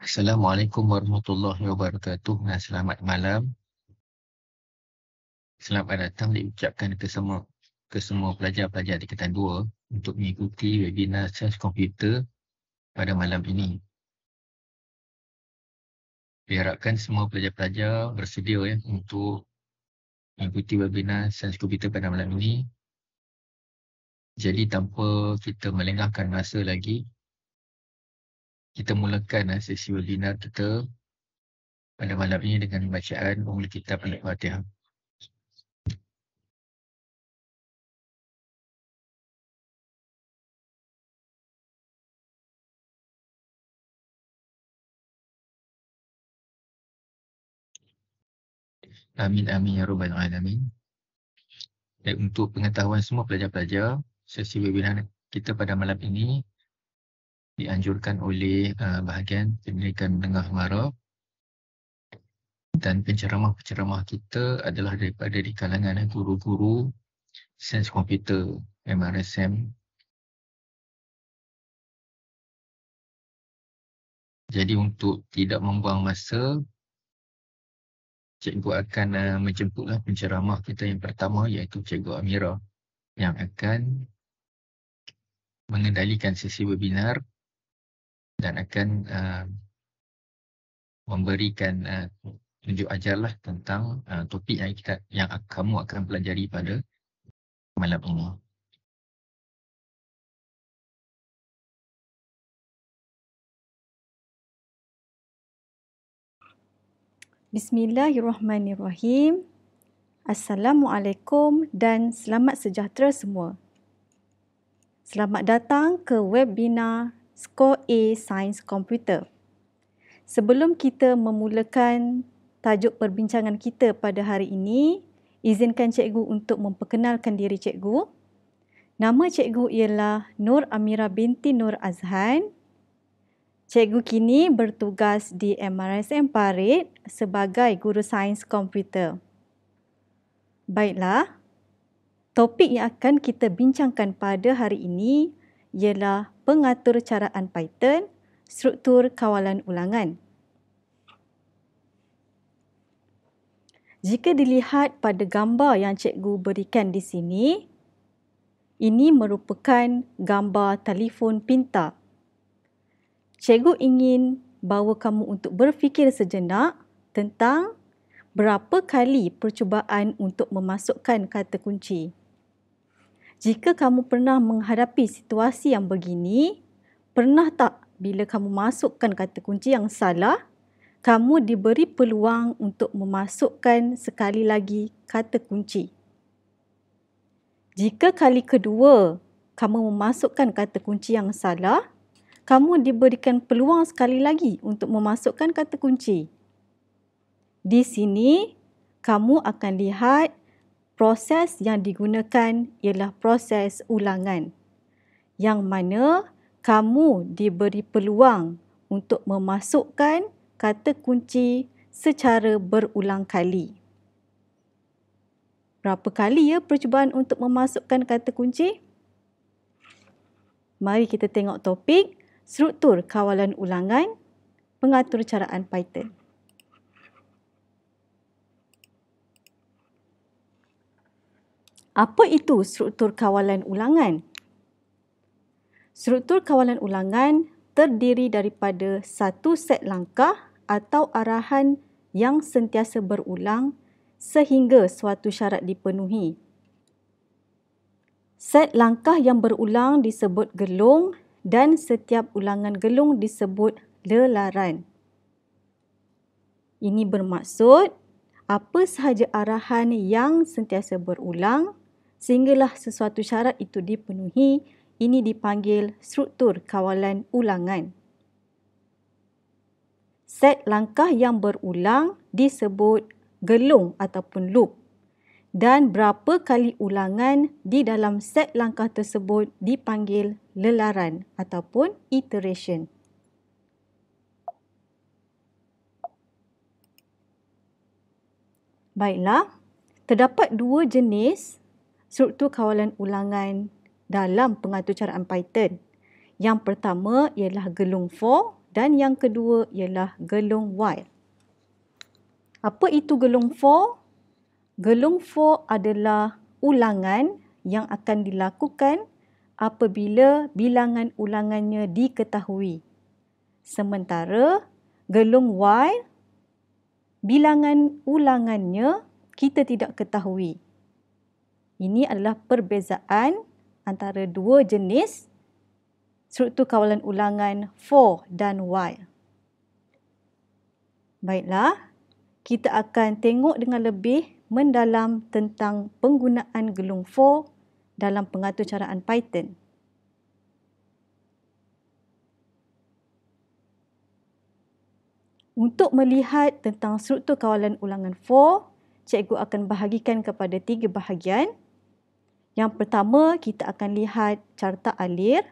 Assalamualaikum warahmatullahi wabarakatuh. Selamat malam. Selamat datang diucapkan ke semua pelajar-pelajar tingkatan 2 untuk mengikuti webinar Sains Komputer pada malam ini. Diharapkan semua pelajar-pelajar bersedia untuk mengikuti webinar Sains Komputer pada malam ini. Jadi tanpa kita melengahkan masa lagi, kita mulakan sesi webinar kita pada malam ini dengan bacaan Ummul Kitab Al-Fatihah. Amin amin ya rabbal alamin. Dan untuk pengetahuan semua pelajar-pelajar, sesi webinar kita pada malam ini dianjurkan oleh bahagian pendidikan menengah mara, dan penceramah-penceramah kita adalah daripada di kalangan guru-guru Sains Komputer MRSM. Jadi untuk tidak membuang masa, cikgu akan menjemputlah penceramah kita yang pertama, iaitu Cikgu Amira, yang akan mengendalikan sesi webinar dan akan memberikan tunjuk ajarlah tentang topik yang kamu akan pelajari pada malam ini. Bismillahirrahmanirrahim. Assalamualaikum dan selamat sejahtera semua. Selamat datang ke webinar Skor A Sains Komputer. Sebelum kita memulakan tajuk perbincangan kita pada hari ini, izinkan cikgu untuk memperkenalkan diri cikgu. Nama cikgu ialah Nur Amira binti Nur Azhan. Cikgu kini bertugas di MRSM Parit sebagai guru sains komputer. Baiklah, topik yang akan kita bincangkan pada hari ini ialah pengaturcaraan Python, struktur kawalan ulangan. Jika dilihat pada gambar yang cikgu berikan di sini, ini merupakan gambar telefon pintar. Cikgu ingin bawa kamu untuk berfikir sejenak tentang berapa kali percubaan untuk memasukkan kata kunci. Jika kamu pernah menghadapi situasi yang begini, pernah tak bila kamu masukkan kata kunci yang salah, kamu diberi peluang untuk memasukkan sekali lagi kata kunci? Jika kali kedua kamu memasukkan kata kunci yang salah, kamu diberikan peluang sekali lagi untuk memasukkan kata kunci. Di sini, kamu akan lihat proses yang digunakan ialah proses ulangan, yang mana kamu diberi peluang untuk memasukkan kata kunci secara berulang kali. Berapa kali percubaan untuk memasukkan kata kunci? Mari kita tengok topik struktur kawalan ulangan, pengaturcaraan Python. Apa itu struktur kawalan ulangan? Struktur kawalan ulangan terdiri daripada satu set langkah atau arahan yang sentiasa berulang sehingga suatu syarat dipenuhi. Set langkah yang berulang disebut gelung dan setiap ulangan gelung disebut lelaran. Ini bermaksud apa sahaja arahan yang sentiasa berulang sehinggalah sesuatu syarat itu dipenuhi, ini dipanggil struktur kawalan ulangan. Set langkah yang berulang disebut gelung ataupun loop, dan berapa kali ulangan di dalam set langkah tersebut dipanggil lelaran ataupun iteration. Baiklah, terdapat dua jenis struktur kawalan ulangan dalam pengaturcaraan Python. Yang pertama ialah gelung for dan yang kedua ialah gelung while. Apa itu gelung for? Gelung for adalah ulangan yang akan dilakukan apabila bilangan ulangannya diketahui. Sementara gelung while, bilangan ulangannya kita tidak ketahui. Ini adalah perbezaan antara dua jenis struktur kawalan ulangan for dan while. Baiklah, kita akan tengok dengan lebih mendalam tentang penggunaan gelung for dalam pengaturcaraan Python. Untuk melihat tentang struktur kawalan ulangan for, cikgu akan bahagikan kepada 3 bahagian. Yang pertama, kita akan lihat carta alir.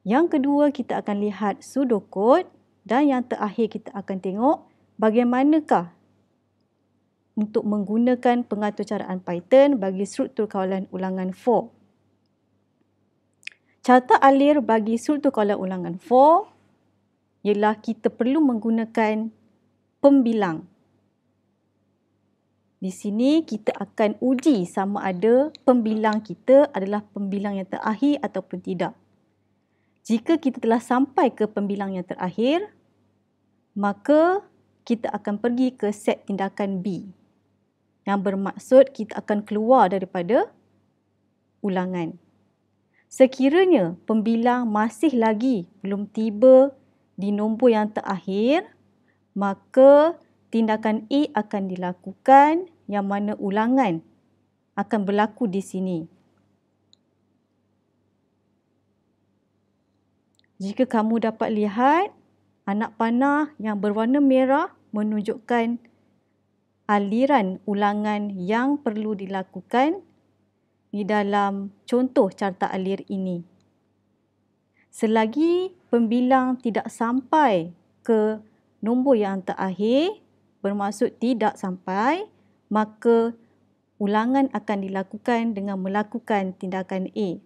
Yang kedua, kita akan lihat pseudocode. Dan yang terakhir, kita akan tengok bagaimanakah untuk menggunakan pengaturcaraan Python bagi struktur kawalan ulangan for. Carta alir bagi struktur kawalan ulangan for ialah kita perlu menggunakan pembilang. Di sini kita akan uji sama ada pembilang kita adalah pembilang yang terakhir ataupun tidak. Jika kita telah sampai ke pembilang yang terakhir, maka kita akan pergi ke set tindakan B. Yang bermaksud kita akan keluar daripada ulangan. Sekiranya pembilang masih lagi belum tiba di nombor yang terakhir, maka tindakan A akan dilakukan yang mana ulangan akan berlaku di sini. Jika kamu dapat lihat, anak panah yang berwarna merah menunjukkan aliran ulangan yang perlu dilakukan di dalam contoh carta alir ini. Selagi pembilang tidak sampai ke nombor yang terakhir, bermaksud tidak sampai, maka ulangan akan dilakukan dengan melakukan tindakan A.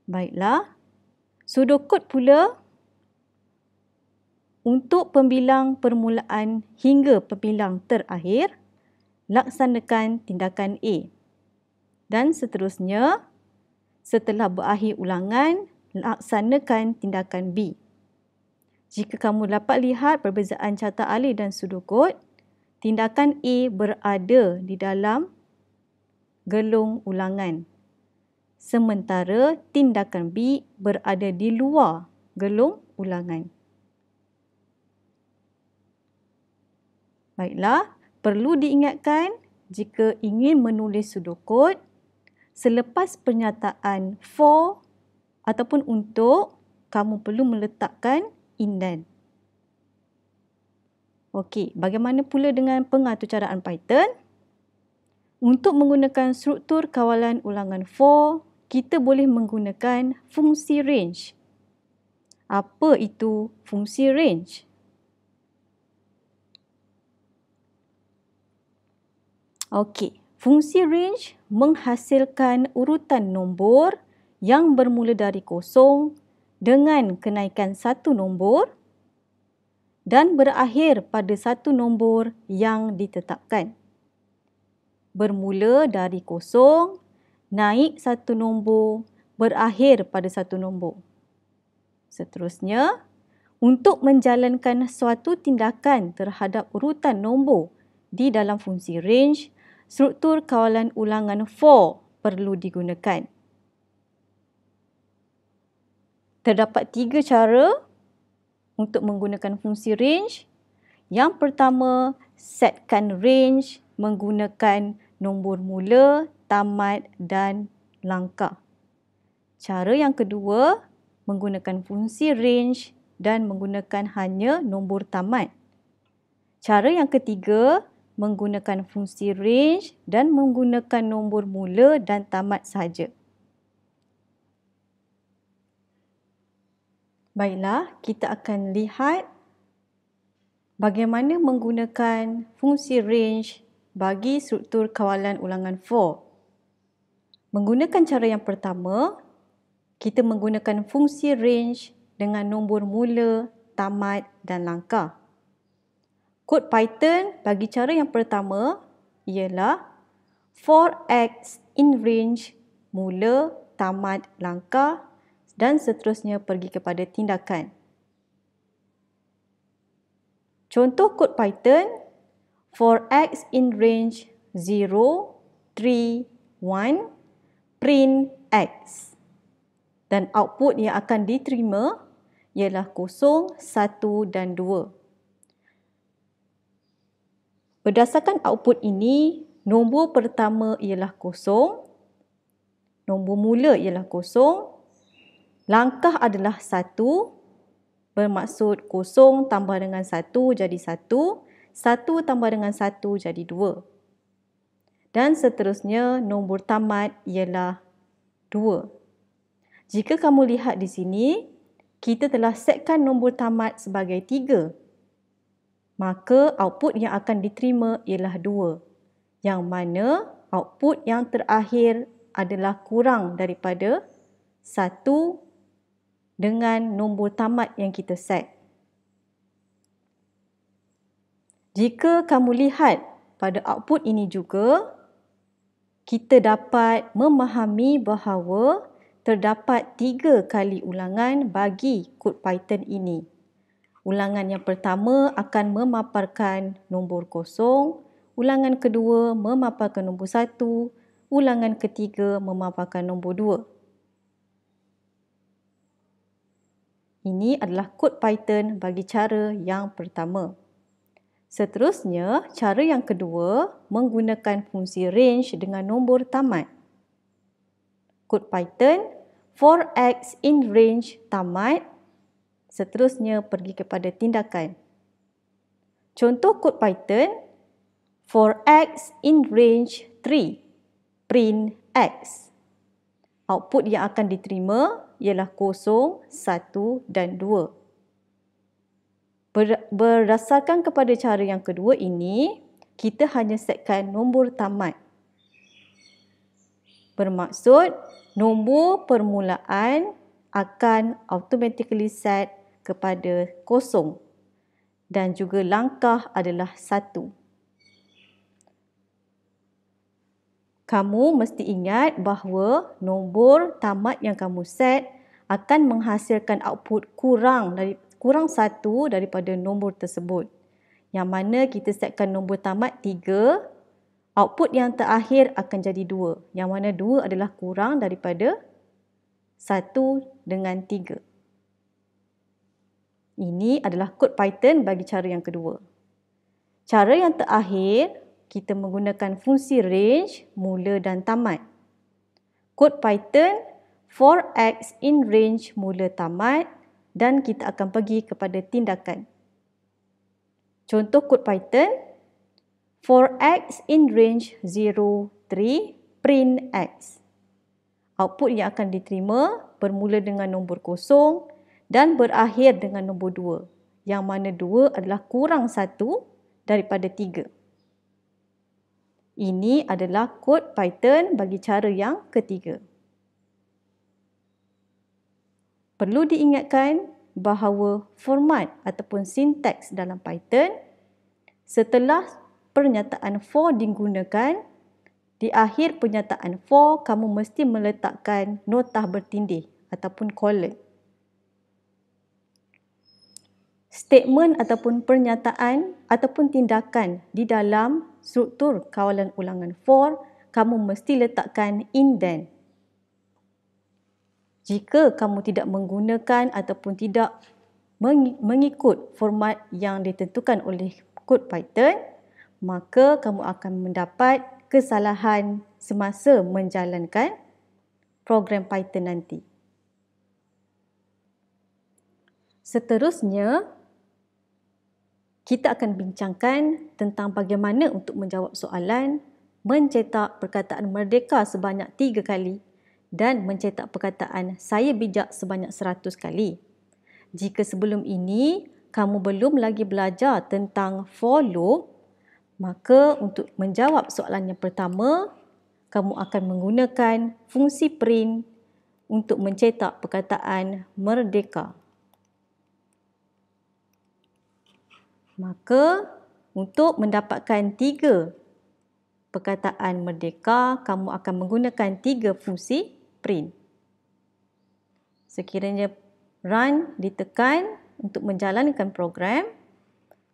Baiklah, pseudocode pula untuk pembilang permulaan hingga pembilang terakhir, laksanakan tindakan A. Dan seterusnya, setelah berakhir ulangan, laksanakan tindakan B. Jika kamu dapat lihat perbezaan carta alir dan pseudocode, tindakan A berada di dalam gelung ulangan. Sementara tindakan B berada di luar gelung ulangan. Baiklah, perlu diingatkan jika ingin menulis pseudocode, selepas pernyataan for ataupun untuk, kamu perlu meletakkan indent. Okey, bagaimana pula dengan pengaturcaraan Python? Untuk menggunakan struktur kawalan ulangan for, kita boleh menggunakan fungsi range. Apa itu fungsi range? Okey, fungsi range menghasilkan urutan nombor yang bermula dari kosong dengan kenaikan satu nombor dan berakhir pada satu nombor yang ditetapkan. Bermula dari kosong, naik satu nombor, berakhir pada satu nombor. Seterusnya, untuk menjalankan suatu tindakan terhadap urutan nombor di dalam fungsi range, struktur kawalan ulangan for perlu digunakan. Terdapat 3 cara untuk menggunakan fungsi range. Yang pertama, setkan range menggunakan nombor mula, tamat dan langkah. Cara yang kedua, menggunakan fungsi range dan menggunakan hanya nombor tamat. Cara yang ketiga, menggunakan fungsi range dan menggunakan nombor mula dan tamat sahaja. Baiklah, kita akan lihat bagaimana menggunakan fungsi range bagi struktur kawalan ulangan for. Menggunakan cara yang pertama, kita menggunakan fungsi range dengan nombor mula, tamat dan langkah. Kod Python bagi cara yang pertama ialah for X in range, mula, tamat, langkah dan seterusnya pergi kepada tindakan. Contoh kod Python for X in range 0, 3, 1, print X. Dan output yang akan diterima ialah 0, 1 dan 2. Berdasarkan output ini, nombor pertama ialah 0, nombor mula ialah 0, langkah adalah 1, bermaksud 0 tambah dengan 1 jadi 1, 1 tambah dengan 1 jadi 2. Dan seterusnya, nombor tamat ialah 2. Jika kamu lihat di sini, kita telah setkan nombor tamat sebagai 3. Maka output yang akan diterima ialah 2. Yang mana output yang terakhir adalah kurang daripada 1 dengan nombor tamat yang kita set. Jika kamu lihat pada output ini juga, kita dapat memahami bahawa terdapat 3 kali ulangan bagi kod Python ini. Ulangan yang pertama akan memaparkan nombor 0, ulangan kedua memaparkan nombor 1, ulangan ketiga memaparkan nombor 2. Ini adalah kod Python bagi cara yang pertama. Seterusnya, cara yang kedua menggunakan fungsi range dengan nombor tamat. Kod Python for X in range tamat, seterusnya pergi kepada tindakan. Contoh kod Python for X in range 3, print X. Output yang akan diterima ialah 0, 1 dan 2. Berdasarkan kepada cara yang kedua ini, kita hanya setkan nombor tamat. Bermaksud, nombor permulaan akan automatically set kepada 0 dan juga langkah adalah 1. Kamu mesti ingat bahawa nombor tamat yang kamu set akan menghasilkan output kurang 1 daripada nombor tersebut. Yang mana kita setkan nombor tamat 3, output yang terakhir akan jadi 2. Yang mana 2 adalah kurang daripada 1 dengan 3. Ini adalah kod Python bagi cara yang kedua. Cara yang terakhir, kita menggunakan fungsi range, mula dan tamat. Kod Python for X in range mula tamat dan kita akan pergi kepada tindakan. Contoh kod Python for X in range 0, 3, print X. Output yang akan diterima bermula dengan nombor 0 dan berakhir dengan nombor 2. Yang mana 2 adalah kurang 1 daripada 3. Ini adalah kod Python bagi cara yang ketiga. Perlu diingatkan bahawa format ataupun sintaks dalam Python, setelah pernyataan for digunakan, di akhir pernyataan for kamu mesti meletakkan notah bertindih ataupun colon. Statement ataupun pernyataan ataupun tindakan di dalam struktur kawalan ulangan for, kamu mesti letakkan indent. Jika kamu tidak menggunakan ataupun tidak mengikut format yang ditentukan oleh kod Python, maka kamu akan mendapat kesalahan semasa menjalankan program Python nanti. Seterusnya, kita akan bincangkan tentang bagaimana untuk menjawab soalan mencetak perkataan merdeka sebanyak 3 kali dan mencetak perkataan saya bijak sebanyak 100 kali. Jika sebelum ini kamu belum lagi belajar tentang for loop, maka untuk menjawab soalan yang pertama, kamu akan menggunakan fungsi print untuk mencetak perkataan merdeka. Maka untuk mendapatkan 3 perkataan merdeka, kamu akan menggunakan 3 fungsi print. Sekiranya run ditekan untuk menjalankan program,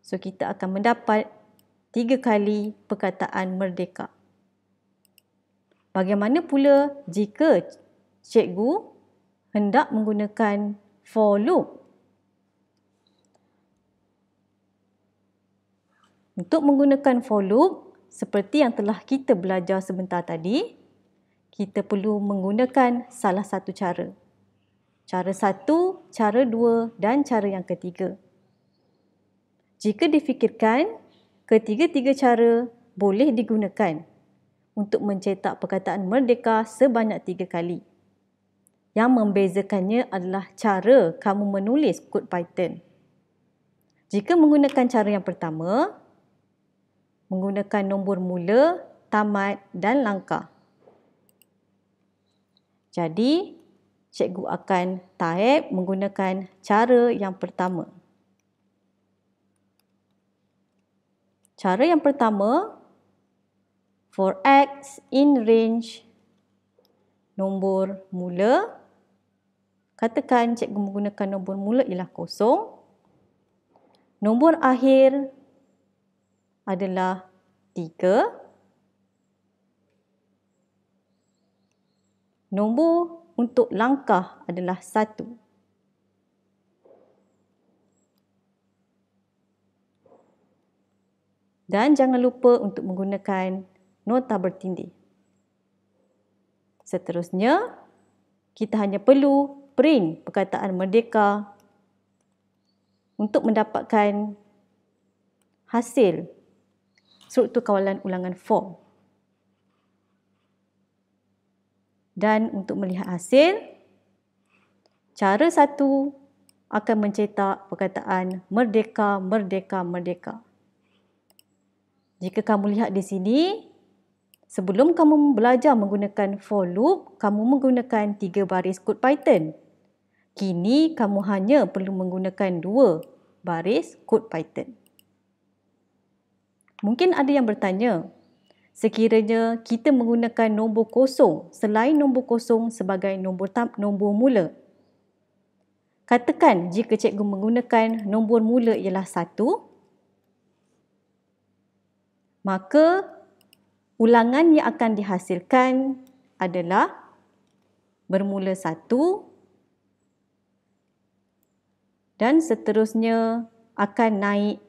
so kita akan mendapat 3 kali perkataan merdeka. Bagaimana pula jika cikgu hendak menggunakan for loop? Untuk menggunakan for loop, seperti yang telah kita belajar sebentar tadi, kita perlu menggunakan salah satu cara. Cara 1, cara 2 dan cara yang ketiga. Jika difikirkan, ketiga-tiga cara boleh digunakan untuk mencetak perkataan merdeka sebanyak 3 kali. Yang membezakannya adalah cara kamu menulis kod Python. Jika menggunakan cara yang pertama, menggunakan nombor mula, tamat dan langkah. Jadi, cikgu akan type menggunakan cara yang pertama. Cara yang pertama, for X in range nombor mula, katakan cikgu menggunakan nombor mula ialah 0. Nombor akhir adalah 3. Nombor untuk langkah adalah 1. Dan jangan lupa untuk menggunakan nota bertindih. Seterusnya, kita hanya perlu print perkataan merdeka untuk mendapatkan hasil struktur kawalan ulangan form. Dan untuk melihat hasil, cara 1 akan mencetak perkataan merdeka, merdeka, merdeka. Jika kamu lihat di sini, sebelum kamu belajar menggunakan for loop, kamu menggunakan 3 baris kod Python. Kini kamu hanya perlu menggunakan 2 baris kod Python. Mungkin ada yang bertanya, sekiranya kita menggunakan nombor kosong selain nombor kosong sebagai nombor mula. Katakan jika cikgu menggunakan nombor mula ialah 1, maka ulangan yang akan dihasilkan adalah bermula 1 dan seterusnya akan naik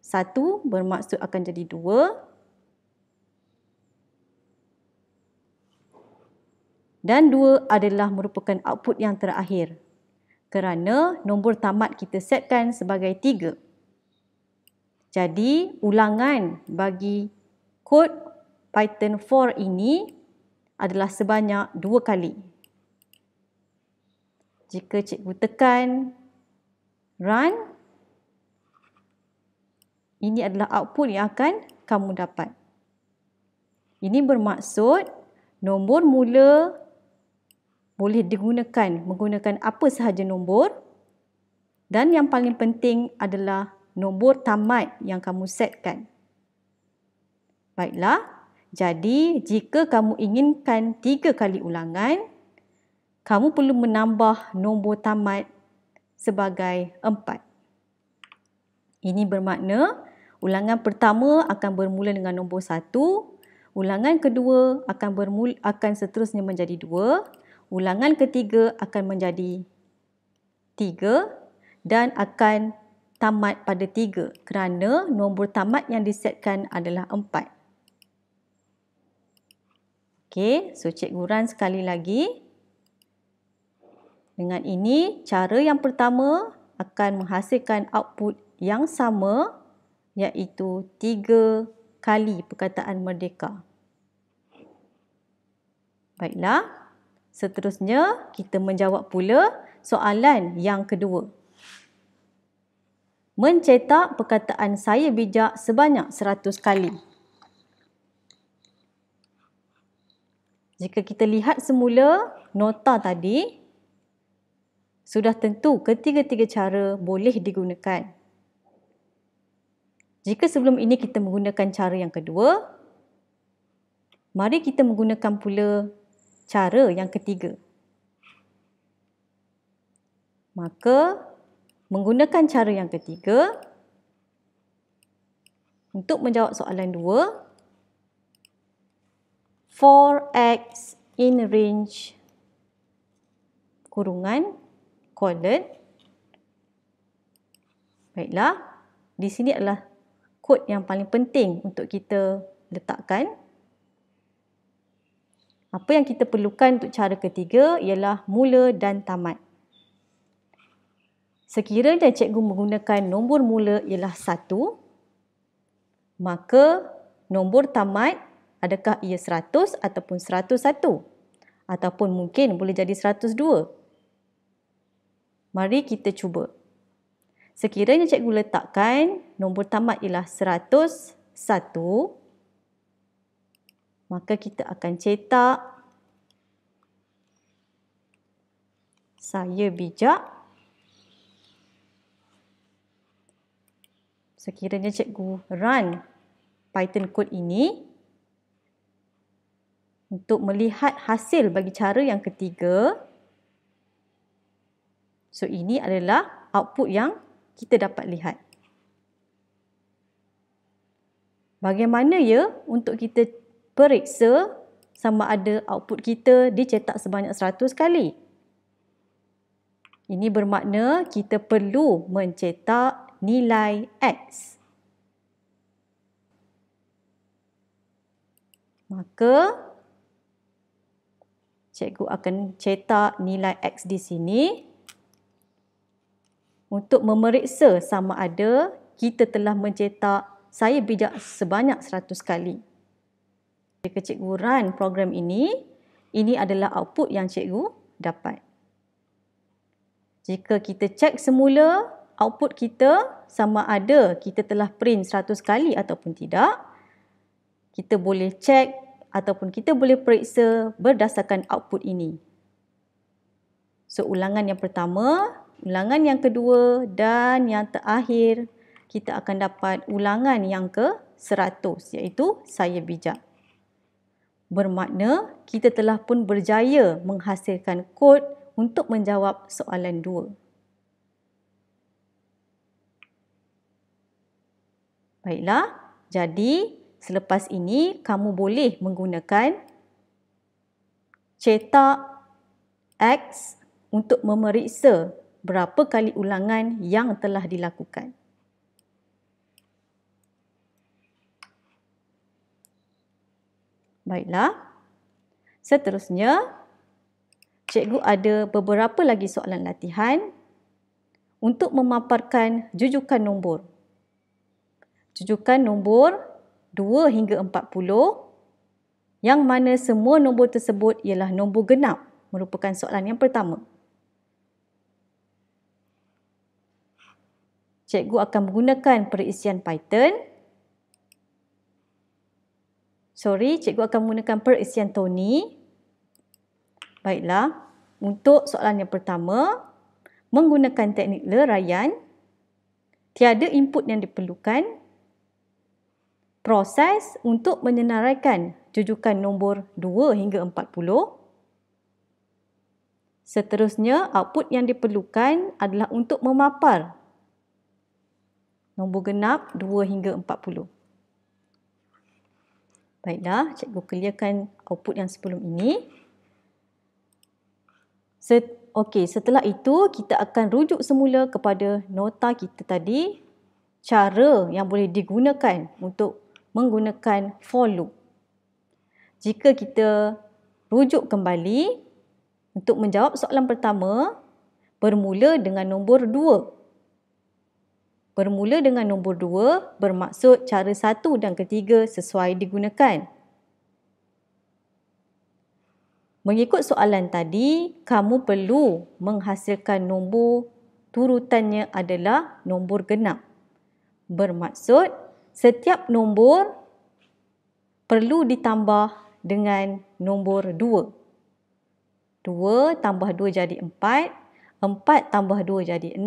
1 bermaksud akan jadi 2 dan 2 adalah merupakan output yang terakhir kerana nombor tamat kita setkan sebagai 3. Jadi, ulangan bagi kod Python for ini adalah sebanyak 2 kali. Jika cikgu tekan run, ini adalah output yang akan kamu dapat. Ini bermaksud nombor mula boleh digunakan menggunakan apa sahaja nombor dan yang paling penting adalah nombor tamat yang kamu setkan. Baiklah, jadi jika kamu inginkan 3 kali ulangan, kamu perlu menambah nombor tamat sebagai 4. Ini bermakna ulangan pertama akan bermula dengan nombor 1, ulangan kedua akan seterusnya menjadi 2, ulangan ketiga akan menjadi 3 dan akan tamat pada 3 kerana nombor tamat yang disetkan adalah 4. Okey, so cikgu run sekali lagi. Dengan ini, cara yang pertama akan menghasilkan output yang sama iaitu 3 kali perkataan merdeka. Baiklah, seterusnya kita menjawab pula soalan yang kedua. Mencetak perkataan saya bijak sebanyak 100 kali. Jika kita lihat semula nota tadi, sudah tentu ketiga-tiga cara boleh digunakan. Jika sebelum ini kita menggunakan cara yang kedua, mari kita menggunakan pula cara yang ketiga. Maka, menggunakan cara yang ketiga, untuk menjawab soalan 2, 4x in range kurungan colon. Baiklah, di sini adalah kod yang paling penting untuk kita letakkan. Apa yang kita perlukan untuk cara ketiga ialah mula dan tamat. Sekiranya cikgu menggunakan nombor mula ialah 1, maka nombor tamat adakah ia 100 ataupun 101? Ataupun mungkin boleh jadi 102. Mari kita cuba. Sekiranya cikgu letakkan nombor tamat ialah 101, maka kita akan cetak saya bijak. Sekiranya cikgu run Python code ini untuk melihat hasil bagi cara yang ketiga. So, ini adalah output yang kita dapat lihat. Bagaimana ya untuk kita periksa sama ada output kita dicetak sebanyak 100 kali? Ini bermakna kita perlu mencetak nilai X. Maka, cikgu akan cetak nilai X di sini untuk memeriksa sama ada kita telah mencetak saya bijak sebanyak 100 kali. Jika cikgu run program ini adalah output yang cikgu dapat. Jika kita cek semula output kita sama ada kita telah print 100 kali ataupun tidak, kita boleh cek ataupun kita boleh periksa berdasarkan output ini. So, ulangan yang pertama, ulangan yang kedua dan yang terakhir, kita akan dapat ulangan yang ke-100 iaitu saya bijak. Bermakna kita telah pun berjaya menghasilkan kod untuk menjawab soalan 2. Baiklah, jadi selepas ini kamu boleh menggunakan cetak X untuk memeriksa berapa kali ulangan yang telah dilakukan. Baiklah, seterusnya cikgu ada beberapa lagi soalan latihan untuk memaparkan jujukan nombor. Jujukan nombor 2 hingga 40 yang mana semua nombor tersebut ialah nombor genap merupakan soalan yang pertama. Cikgu akan menggunakan perisian Python. Cikgu akan menggunakan perisian Tony. Baiklah, untuk soalan yang pertama, menggunakan teknik leraian, tiada input yang diperlukan. Proses untuk menyenaraikan jujukan nombor 2 hingga 40. Seterusnya, output yang diperlukan adalah untuk memapar nombor genap 2 hingga 40. Baiklah, cikgu clearkan output yang sebelum ini. Setelah itu, kita akan rujuk semula kepada nota kita tadi, cara yang boleh digunakan untuk menggunakan for loop. Jika kita rujuk kembali untuk menjawab soalan pertama, bermula dengan nombor 2. Bermula dengan nombor 2 bermaksud cara 1 dan ketiga sesuai digunakan. Mengikut soalan tadi, kamu perlu menghasilkan nombor turutannya adalah nombor genap. Bermaksud, setiap nombor perlu ditambah dengan nombor 2. 2 tambah 2 jadi 4, 4 tambah 2 jadi 6,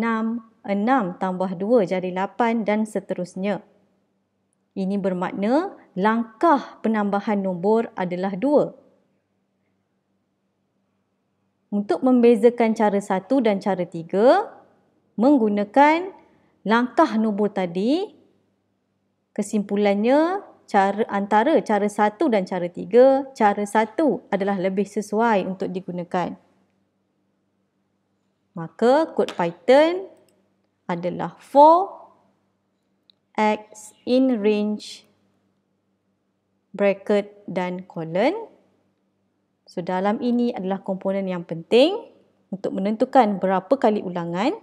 6 tambah 2 jadi 8 dan seterusnya. Ini bermakna langkah penambahan nombor adalah 2. Untuk membezakan cara 1 dan cara 3, menggunakan langkah nombor tadi, kesimpulannya antara cara 1 dan cara 3, cara 1 adalah lebih sesuai untuk digunakan. Maka kod Python adalah for x in range bracket dan colon. So, dalam ini adalah komponen yang penting untuk menentukan berapa kali ulangan.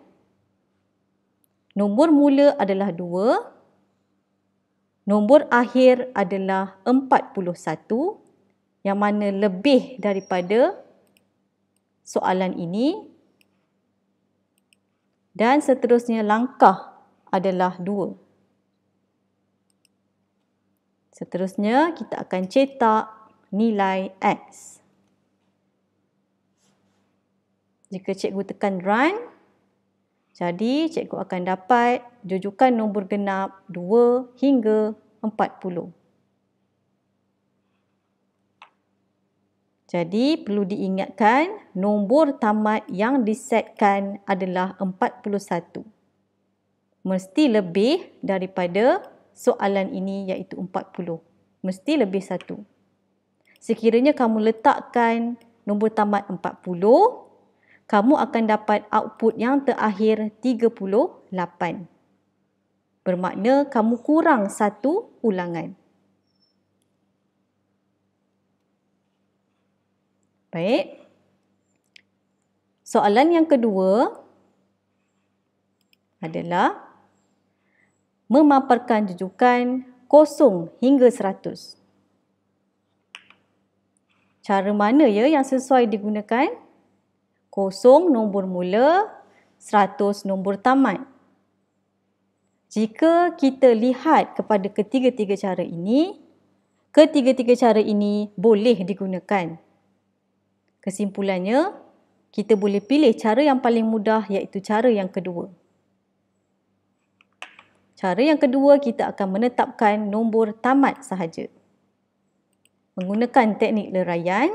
Nombor mula adalah 2. Nombor akhir adalah 41, yang mana lebih daripada soalan ini. Dan seterusnya langkah adalah 2. Seterusnya kita akan cetak nilai X. Jika cikgu tekan run, jadi cikgu akan dapat jujukan nombor genap 2 hingga 40. Jadi perlu diingatkan nombor tamat yang disetkan adalah 41. Mesti lebih daripada soalan ini iaitu 40. Mesti lebih 1. Sekiranya kamu letakkan nombor tamat 40, kamu akan dapat output yang terakhir 38. Bermakna kamu kurang 1 ulangan. Baik. Soalan yang kedua adalah memaparkan jujukan 0 hingga 100. Cara mana yang sesuai digunakan? 0 nombor mula, 100 nombor tamat. Jika kita lihat kepada ketiga-tiga cara ini boleh digunakan. Kesimpulannya, kita boleh pilih cara yang paling mudah iaitu cara yang kedua. Cara yang kedua, kita akan menetapkan nombor tamat sahaja. Menggunakan teknik leraian,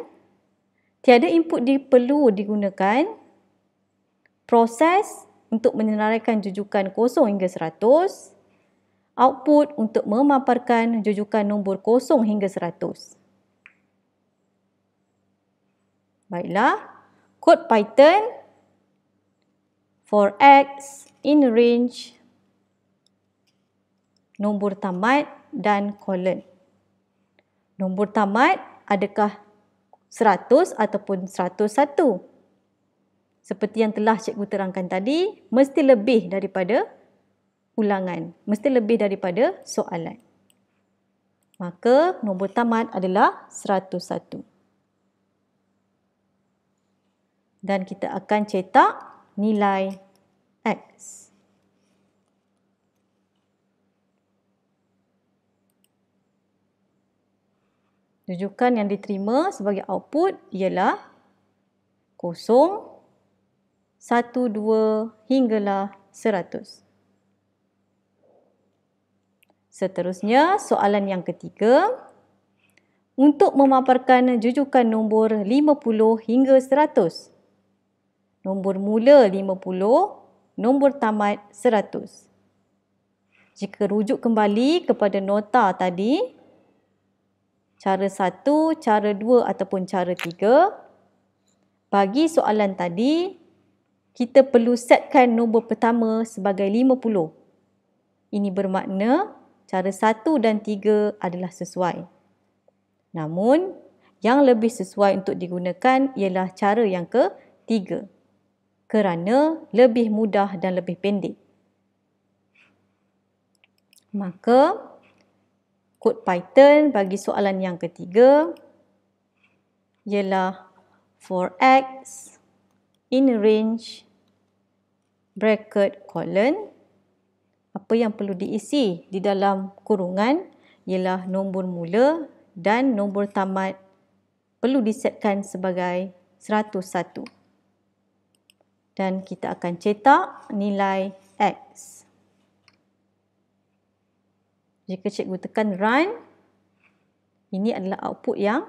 tiada input perlu digunakan. Proses untuk menyenaraikan jujukan 0 hingga 100. Output untuk memaparkan jujukan nombor 0 hingga 100. Baiklah, kod Python for x in range nombor tamat dan colon. Nombor tamat adakah 100 ataupun 101? Seperti yang telah cikgu terangkan tadi, mesti lebih daripada ulangan. Mesti lebih daripada soalan. Maka nombor tamat adalah 101. Dan kita akan cetak nilai X. Rujukan yang diterima sebagai output ialah 0, 1, 2 hinggalah 100. Seterusnya, soalan yang ketiga. Untuk memaparkan jujukan nombor 50 hingga 100. Nombor mula 50, nombor tamat 100. Jika rujuk kembali kepada nota tadi, cara 1, cara 2 ataupun cara 3, bagi soalan tadi, kita perlu setkan nombor pertama sebagai 50. Ini bermakna cara 1 dan 3 adalah sesuai. Namun, yang lebih sesuai untuk digunakan ialah cara yang ketiga. Kerana lebih mudah dan lebih pendek. Maka, kod Python bagi soalan yang ketiga ialah for x in range bracket colon. Apa yang perlu diisi di dalam kurungan ialah nombor mula dan nombor tamat perlu disetkan sebagai 101. Dan kita akan cetak nilai X. Jika cikgu tekan run, ini adalah output yang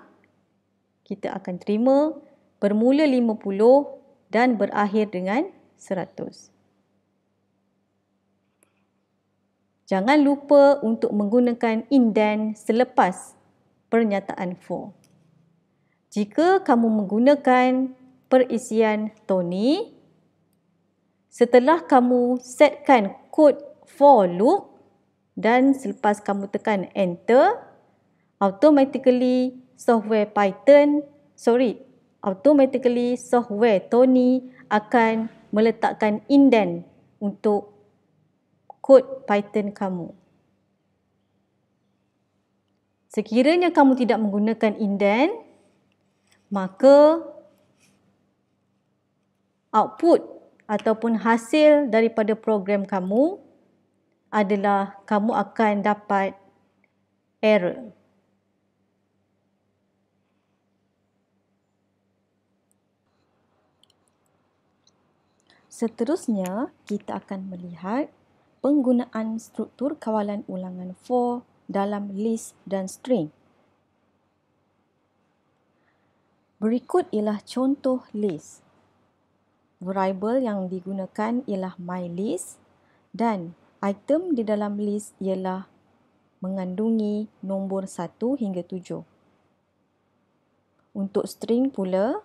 kita akan terima, bermula 50 dan berakhir dengan 100. Jangan lupa untuk menggunakan indent selepas pernyataan for. Jika kamu menggunakan perisian Tony, setelah kamu setkan kod for loop dan selepas kamu tekan enter, automatically software Tony akan meletakkan indent untuk kod Python kamu. Sekiranya kamu tidak menggunakan indent, maka output ataupun hasil daripada program kamu adalah kamu akan dapat error. Seterusnya, kita akan melihat penggunaan struktur kawalan ulangan for dalam list dan string. Berikut ialah contoh list. Variable yang digunakan ialah mylist dan item di dalam list ialah mengandungi nombor 1 hingga 7. Untuk string pula,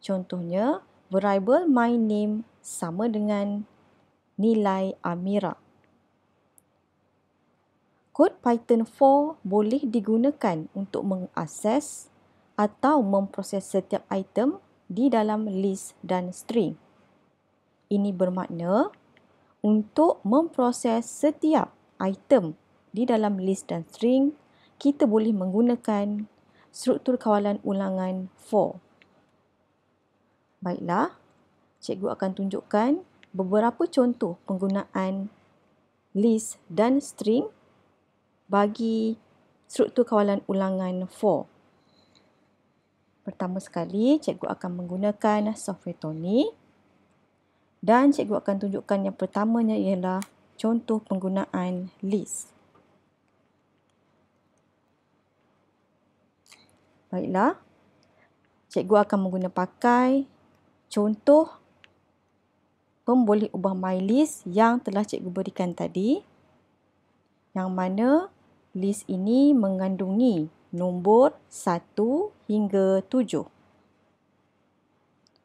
contohnya variable myname sama dengan nilai Amira. Kod Python 4 boleh digunakan untuk mengakses atau memproses setiap item di dalam list dan string. Ini bermakna untuk memproses setiap item di dalam list dan string, kita boleh menggunakan struktur kawalan ulangan for. Baiklah, cikgu akan tunjukkan beberapa contoh penggunaan list dan string bagi struktur kawalan ulangan for. Pertama sekali, cikgu akan menggunakan software Tony dan cikgu akan tunjukkan yang pertamanya ialah contoh penggunaan list. Baiklah, cikgu akan pakai contoh pemboleh ubah mylist yang telah cikgu berikan tadi, yang mana list ini mengandungi nombor 1 hingga 7.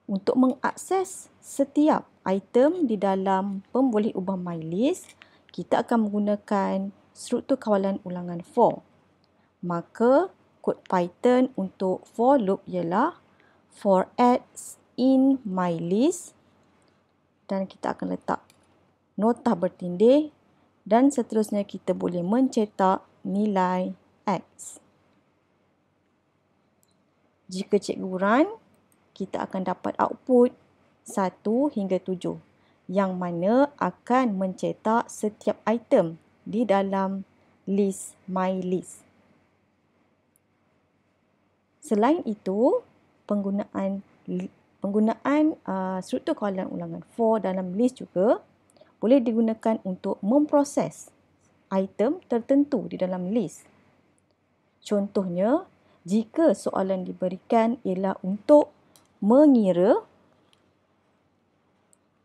Untuk mengakses setiap item di dalam pemboleh ubah mylist, kita akan menggunakan struktur kawalan ulangan for. Maka kod Python untuk for loop ialah for x in mylist dan kita akan letak notah bertindih dan seterusnya kita boleh mencetak nilai X. Jika cikgu run, kita akan dapat output 1 hingga 7 yang mana akan mencetak setiap item di dalam list mylist. Selain itu, penggunaan struktur kawalan ulangan for dalam list juga boleh digunakan untuk memproses item tertentu di dalam list. Contohnya, jika soalan diberikan ialah untuk mengira,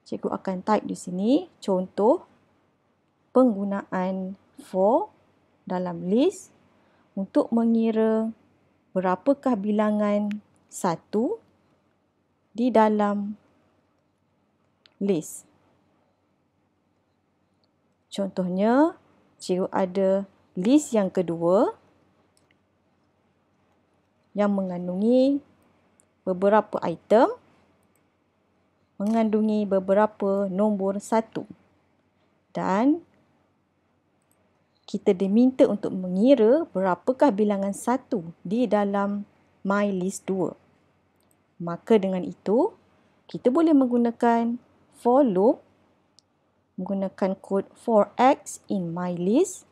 cikgu akan type di sini contoh penggunaan for dalam list untuk mengira berapakah bilangan 1 di dalam list. Contohnya, cikgu ada list yang kedua yang mengandungi beberapa item, mengandungi beberapa nombor 1. Dan kita diminta untuk mengira berapakah bilangan 1 di dalam mylist 2. Maka dengan itu, kita boleh menggunakan for loop, menggunakan kod for x in mylist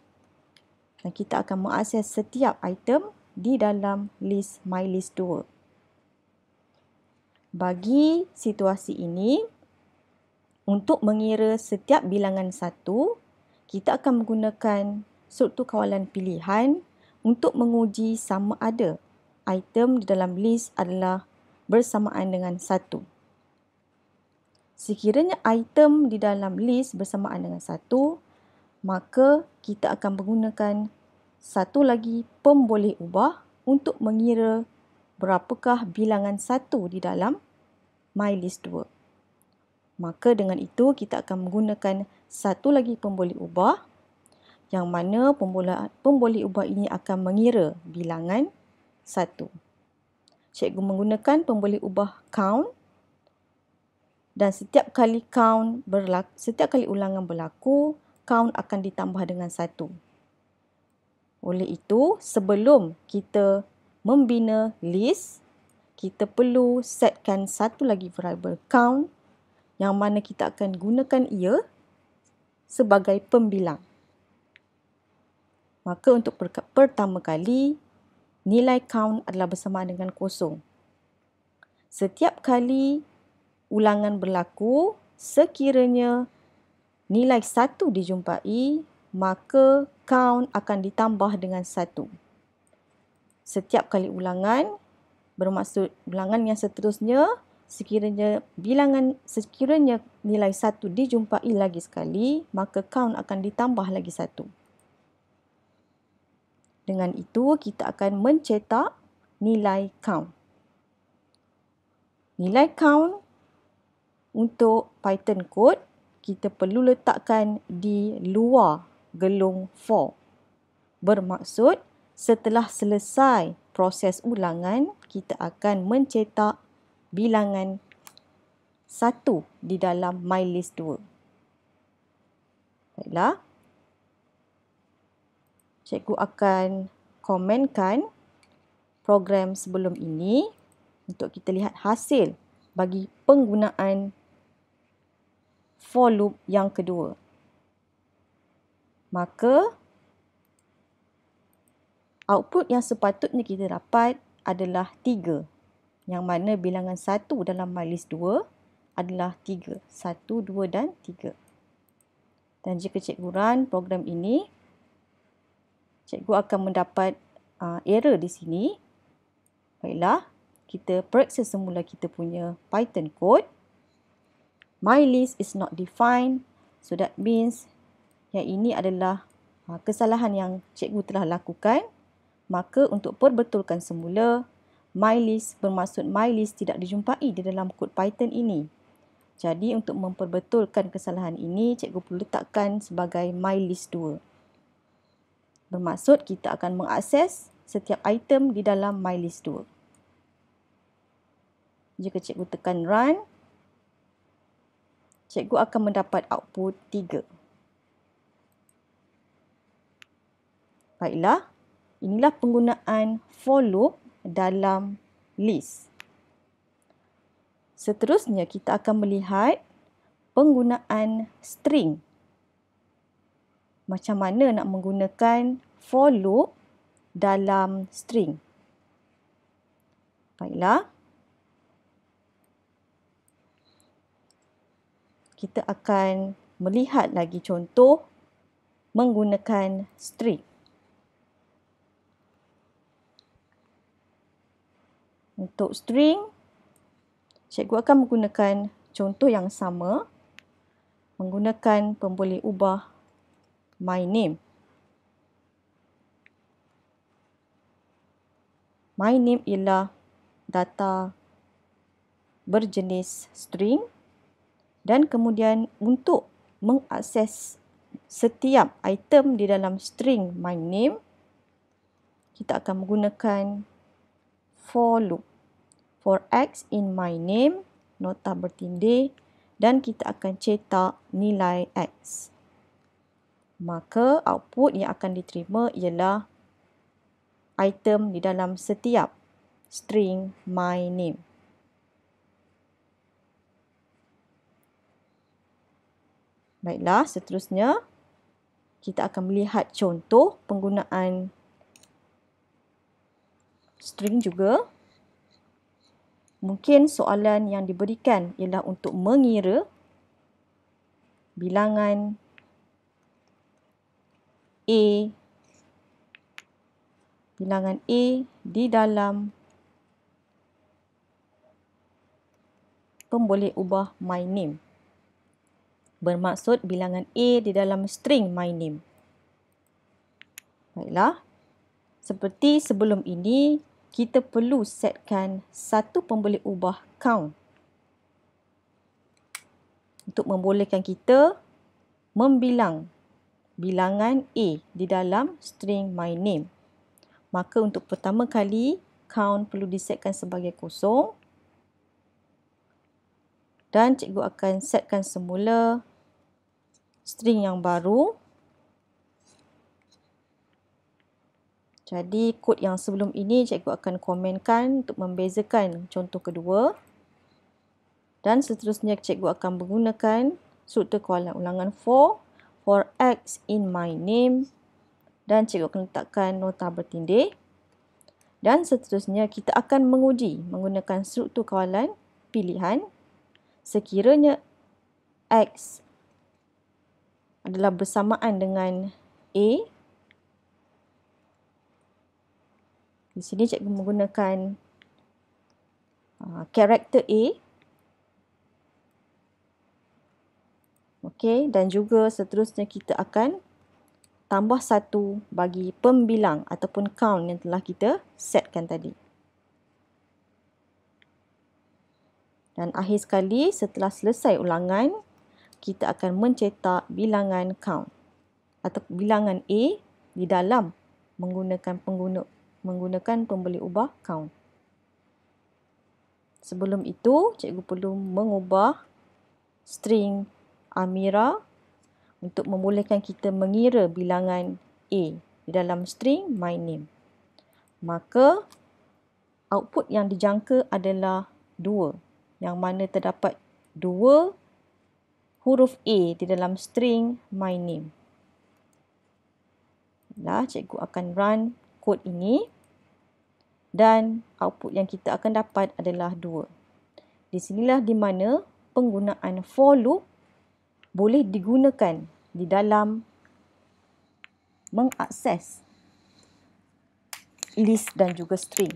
dan kita akan mengakses setiap item di dalam list mylist 2. Bagi situasi ini, untuk mengira setiap bilangan 1, kita akan menggunakan struktur kawalan pilihan untuk menguji sama ada item di dalam list adalah bersamaan dengan 1. Sekiranya item di dalam list bersamaan dengan 1, maka kita akan menggunakan satu lagi pemboleh ubah untuk mengira berapakah bilangan 1 di dalam MyList 2. Maka dengan itu kita akan menggunakan satu lagi pemboleh ubah yang mana pemboleh ubah ini akan mengira bilangan 1. Cikgu menggunakan pemboleh ubah count dan setiap kali ulangan berlaku, count akan ditambah dengan 1. Oleh itu, sebelum kita membina list, kita perlu setkan satu lagi variable count yang mana kita akan gunakan ia sebagai pembilang. Maka untuk pertama kali, nilai count adalah bersamaan dengan 0. Setiap kali ulangan berlaku, sekiranya nilai 1 dijumpai, maka count akan ditambah dengan 1. Setiap kali ulangan, bermaksud ulangan yang seterusnya, sekiranya nilai 1 dijumpai lagi sekali, maka count akan ditambah lagi 1. Dengan itu, kita akan mencetak nilai count. Nilai count untuk Python code, kita perlu letakkan di luar gelung for. Bermaksud, setelah selesai proses ulangan, kita akan mencetak bilangan 1 di dalam MyList 2. Baiklah. Cikgu akan komenkan program sebelum ini untuk kita lihat hasil bagi penggunaan for loop yang kedua. Maka, output yang sepatutnya kita dapat adalah 3. Yang mana bilangan 1 dalam MyList 2 adalah 3. 1, 2 dan 3. Dan jika cikgu run program ini, cikgu akan mendapat error di sini. Baiklah, kita periksa semula kita punya Python code. MyList is not defined. So that means yang ini adalah kesalahan yang cikgu telah lakukan. Maka untuk perbetulkan semula, MyList bermaksud MyList tidak dijumpai di dalam kod Python ini. Jadi untuk memperbetulkan kesalahan ini, cikgu perlu letakkan sebagai MyList 2. Bermaksud kita akan mengakses setiap item di dalam MyList 2. Jika cikgu tekan run, cikgu akan mendapat output 3. Baiklah, inilah penggunaan for loop dalam list. Seterusnya kita akan melihat penggunaan string. Macam mana nak menggunakan for loop dalam string. Baiklah. Kita akan melihat lagi contoh menggunakan string. Untuk string, cikgu akan menggunakan contoh yang sama, menggunakan pemboleh ubah MyName. MyName ialah data berjenis string dan kemudian untuk mengakses setiap item di dalam string MyName, kita akan menggunakan for loop. For X in MyName, nota bertindih, dan kita akan cetak nilai X. Maka output yang akan diterima ialah item di dalam setiap string MyName. Baiklah, seterusnya kita akan melihat contoh penggunaan string juga. Mungkin soalan yang diberikan ialah untuk mengira bilangan A bilangan A di dalam pemboleh ubah my name. Bermaksud bilangan A di dalam string my name. Baiklah. Seperti sebelum ini, kita perlu setkan satu pemboleh ubah count untuk membolehkan kita membilang bilangan A di dalam string my name. Maka untuk pertama kali, count perlu disetkan sebagai kosong dan cikgu akan setkan semula string yang baru. Jadi kod yang sebelum ini cikgu akan komenkan untuk membezakan contoh kedua. Dan seterusnya cikgu akan menggunakan struktur kawalan ulangan for X in my name. Dan cikgu akan letakkan nota bertindih. Dan seterusnya kita akan menguji menggunakan struktur kawalan pilihan. Sekiranya X adalah bersamaan dengan A. Di sini cikgu menggunakan karakter A. Okey, dan juga seterusnya kita akan tambah 1 bagi pembilang ataupun count yang telah kita setkan tadi. Dan akhir sekali, setelah selesai ulangan, kita akan mencetak bilangan count atau bilangan A di dalam menggunakan pemboleh ubah count. Sebelum itu, cikgu perlu mengubah string Amira untuk membolehkan kita mengira bilangan A di dalam string my name. Maka output yang dijangka adalah 2, yang mana terdapat 2 huruf A di dalam string my name. Cikgu akan run kod ini dan output yang kita akan dapat adalah 2. Di sinilah di mana penggunaan for loop boleh digunakan di dalam mengakses list dan juga string.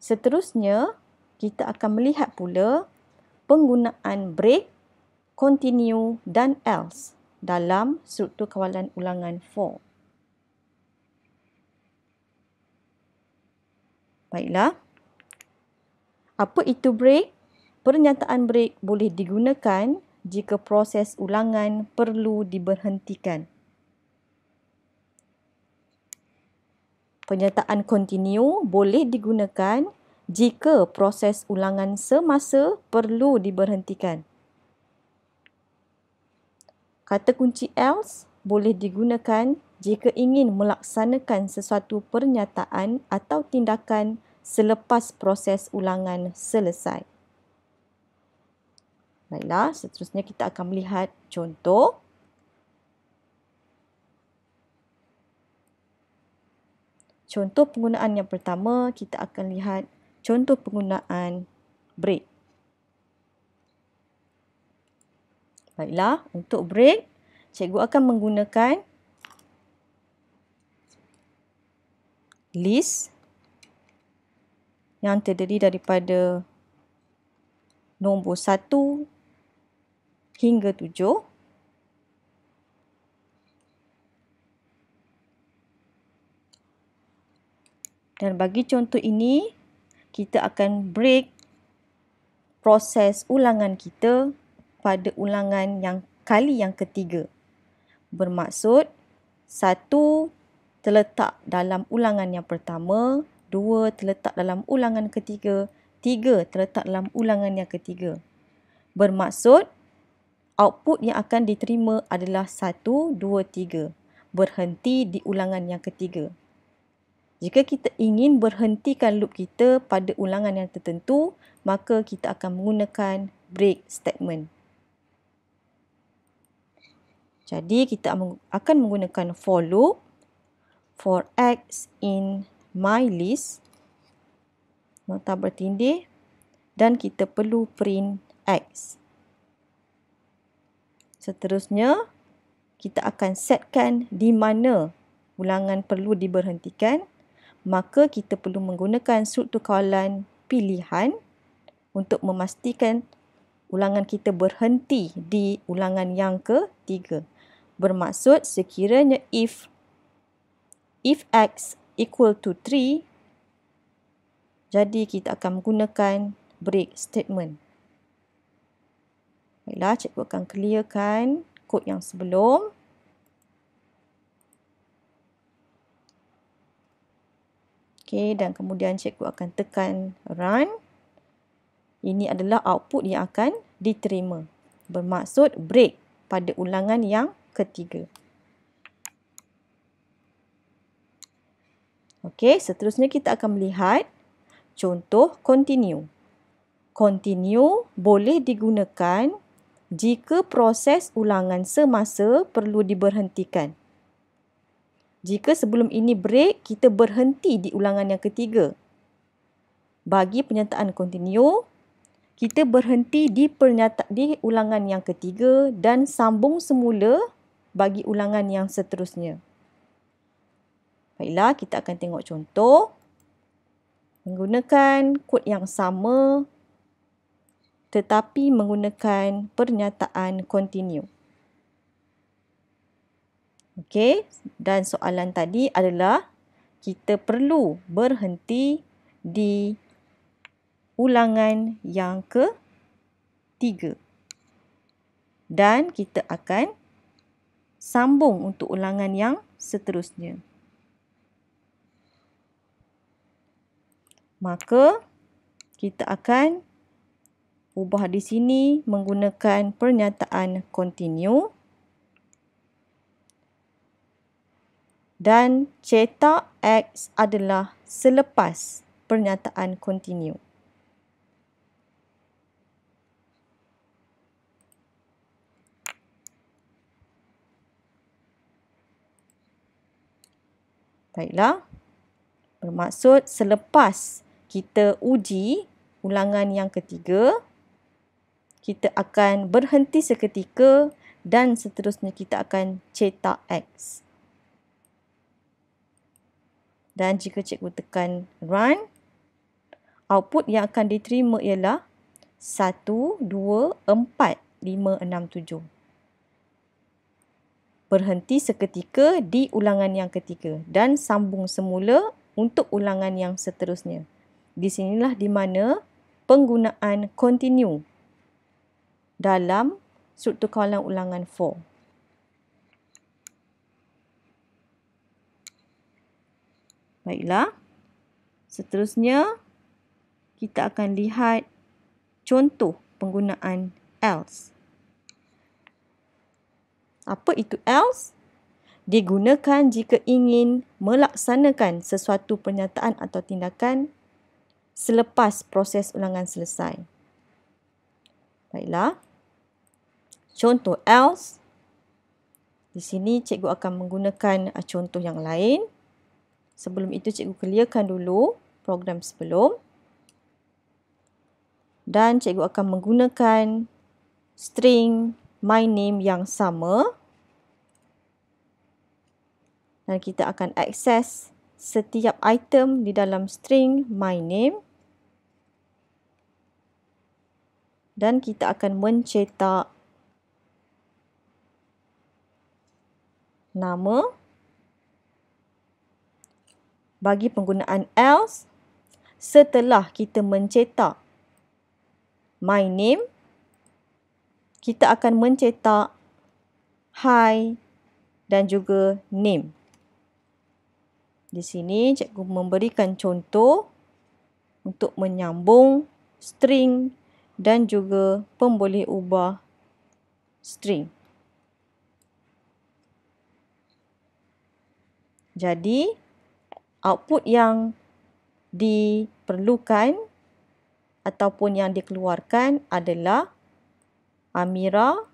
Seterusnya, kita akan melihat pula penggunaan break, continue dan else dalam struktur kawalan ulangan for. Baiklah. Apa itu break? Pernyataan break boleh digunakan jika proses ulangan perlu diberhentikan. Pernyataan continue boleh digunakan jika proses ulangan semasa perlu diberhentikan. Kata kunci else boleh digunakan jika ingin melaksanakan sesuatu pernyataan atau tindakan selepas proses ulangan selesai. Baiklah, seterusnya kita akan melihat contoh. Contoh penggunaan yang pertama, kita akan lihat contoh penggunaan break. Baiklah, untuk break, cikgu akan menggunakan list yang terdiri daripada nombor 1 hingga 7. Dan bagi contoh ini, kita akan break proses ulangan kita pada ulangan kali yang ketiga. Bermaksud, 1 terletak dalam ulangan yang pertama, 2 terletak dalam ulangan ketiga, 3 terletak dalam ulangan yang ketiga. Bermaksud, output yang akan diterima adalah 1, 2, 3. Berhenti di ulangan yang ketiga. Jika kita ingin berhentikan loop kita pada ulangan yang tertentu, maka kita akan menggunakan break statement. Jadi, kita akan menggunakan for loop, for X in my list, nota bertindih, dan kita perlu print X. Seterusnya, kita akan setkan di mana ulangan perlu diberhentikan, maka kita perlu menggunakan struktur kawalan pilihan untuk memastikan ulangan kita berhenti di ulangan yang ketiga. Bermaksud sekiranya if x equal to 3, jadi kita akan menggunakan break statement. Baiklah, cikgu akan clearkan kod yang sebelum. Okey, dan kemudian cikgu akan tekan run. Ini adalah output yang akan diterima. Bermaksud break pada ulangan yang ketiga. Okey, seterusnya kita akan melihat contoh continue. Continue boleh digunakan jika proses ulangan semasa perlu diberhentikan. Jika sebelum ini break, kita berhenti di ulangan yang ketiga. Bagi pernyataan continue, kita berhenti di ulangan yang ketiga dan sambung semula bagi ulangan yang seterusnya. Baiklah, kita akan tengok contoh. Menggunakan kod yang sama tetapi menggunakan pernyataan continue. Okey, dan soalan tadi adalah kita perlu berhenti di ulangan yang ketiga. Dan kita akan sambung untuk ulangan yang seterusnya. Maka kita akan ubah di sini menggunakan pernyataan continue. Dan cetak X adalah selepas pernyataan continue. Baiklah, bermaksud selepas kita uji ulangan yang ketiga, kita akan berhenti seketika dan seterusnya kita akan cetak X. Dan jika cikgu tekan run, output yang akan diterima ialah 1, 2, 4, 5, 6, 7. Berhenti seketika di ulangan yang ketiga dan sambung semula untuk ulangan yang seterusnya. Di sinilah di mana penggunaan continue dalam struktur kawalan ulangan for. Baiklah, seterusnya kita akan lihat contoh penggunaan else. Apa itu else? Digunakan jika ingin melaksanakan sesuatu pernyataan atau tindakan selepas proses ulangan selesai. Baiklah, contoh else. Di sini cikgu akan menggunakan contoh yang lain. Sebelum itu cikgu clearkan dulu program sebelum. Dan cikgu akan menggunakan string my name yang sama. Dan kita akan akses setiap item di dalam string my name. Dan kita akan mencetak nama. Bagi penggunaan else, setelah kita mencetak my name, kita akan mencetak hi dan juga name. Di sini cikgu memberikan contoh untuk menyambung string dan juga pemboleh ubah string. Jadi, output yang diperlukan ataupun yang dikeluarkan adalah Amira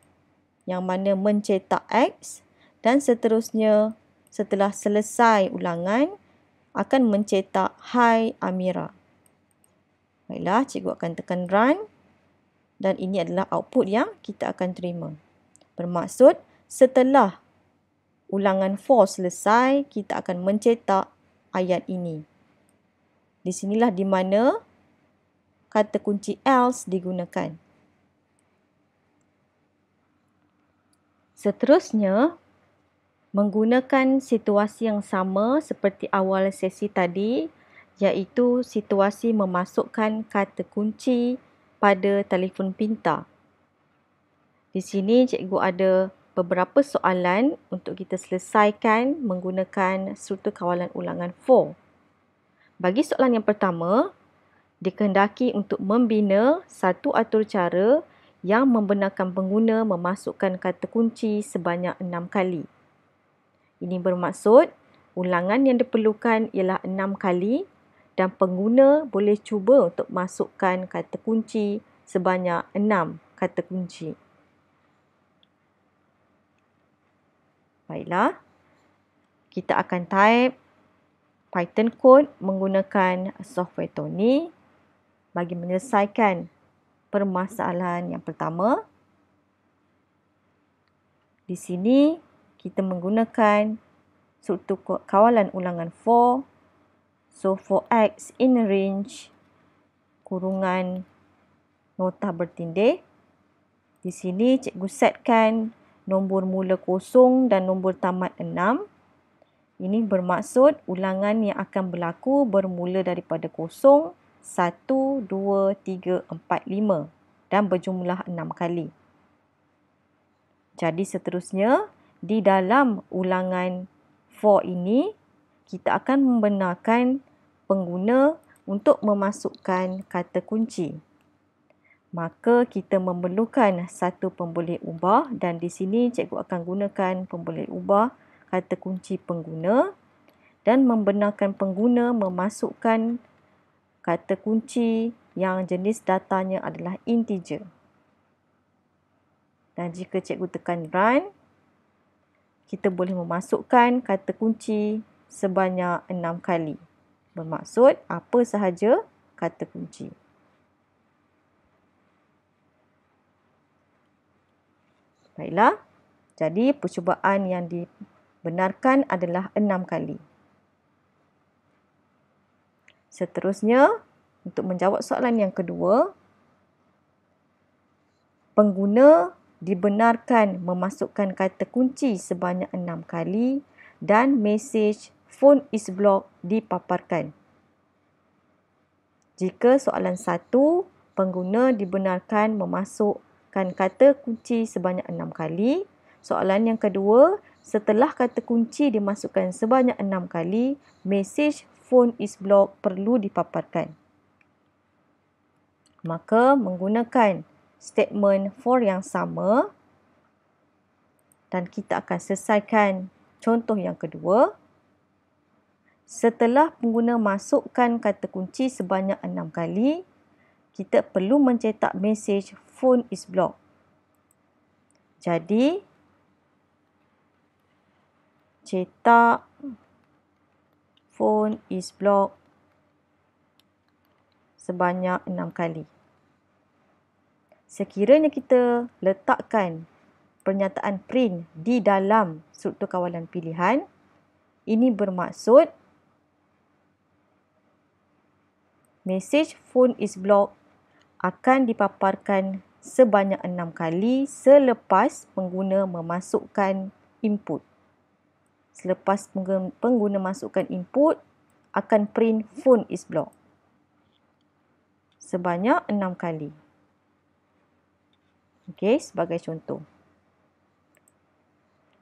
yang mana mencetak X dan seterusnya setelah selesai ulangan akan mencetak Hi Amira. Baiklah, cikgu akan tekan run dan ini adalah output yang kita akan terima. Bermaksud setelah ulangan 4 selesai, kita akan mencetak ayat ini. Di sinilah di mana kata kunci else digunakan. Seterusnya, menggunakan situasi yang sama seperti awal sesi tadi, iaitu situasi memasukkan kata kunci pada telefon pintar. Di sini cikgu ada beberapa soalan untuk kita selesaikan menggunakan struktur kawalan ulangan 4. Bagi soalan yang pertama, dikehendaki untuk membina satu atur cara yang membenarkan pengguna memasukkan kata kunci sebanyak 6 kali. Ini bermaksud ulangan yang diperlukan ialah 6 kali dan pengguna boleh cuba untuk masukkan kata kunci sebanyak 6 kata kunci. Baiklah, kita akan type Python code menggunakan software Tony bagi menyelesaikan permasalahan yang pertama. Di sini kita menggunakan struktur kawalan ulangan 4. So for x in range kurungan nota bertindih. Di sini cikgu setkan nombor mula 0 dan nombor tamat 6. Ini bermaksud ulangan yang akan berlaku bermula daripada 0, 1, 2, 3, 4, 5 dan berjumlah 6 kali. Jadi seterusnya, di dalam ulangan 4 ini, kita akan membenarkan pengguna untuk memasukkan kata kunci. Maka kita memerlukan satu pemboleh ubah dan di sini cikgu akan gunakan pemboleh ubah kata kunci pengguna dan membenarkan pengguna memasukkan kata kunci yang jenis datanya adalah integer. Dan jika cikgu tekan run, kita boleh memasukkan kata kunci sebanyak 6 kali. Bermaksud apa sahaja kata kunci. Baiklah, jadi percubaan yang dibenarkan adalah 6 kali. Seterusnya, untuk menjawab soalan yang kedua, pengguna dibenarkan memasukkan kata kunci sebanyak 6 kali dan mesej phone is blocked dipaparkan. Jika soalan 1, pengguna dibenarkan memasukkan kata kunci sebanyak 6 kali. Soalan yang kedua, setelah kata kunci dimasukkan sebanyak 6 kali, mesej phone is blocked perlu dipaparkan. Maka menggunakan statement for yang sama dan kita akan selesaikan contoh yang kedua. Setelah pengguna masukkan kata kunci sebanyak 6 kali, kita perlu mencetak mesej phone is blocked. Jadi, cetak phone is blocked sebanyak 6 kali. Sekiranya kita letakkan pernyataan print di dalam struktur kawalan pilihan, ini bermaksud mesej phone is blocked akan dipaparkan sebanyak 6 kali selepas pengguna memasukkan input. Selepas pengguna masukkan input, akan print phone is blocked sebanyak 6 kali. Okey, sebagai contoh.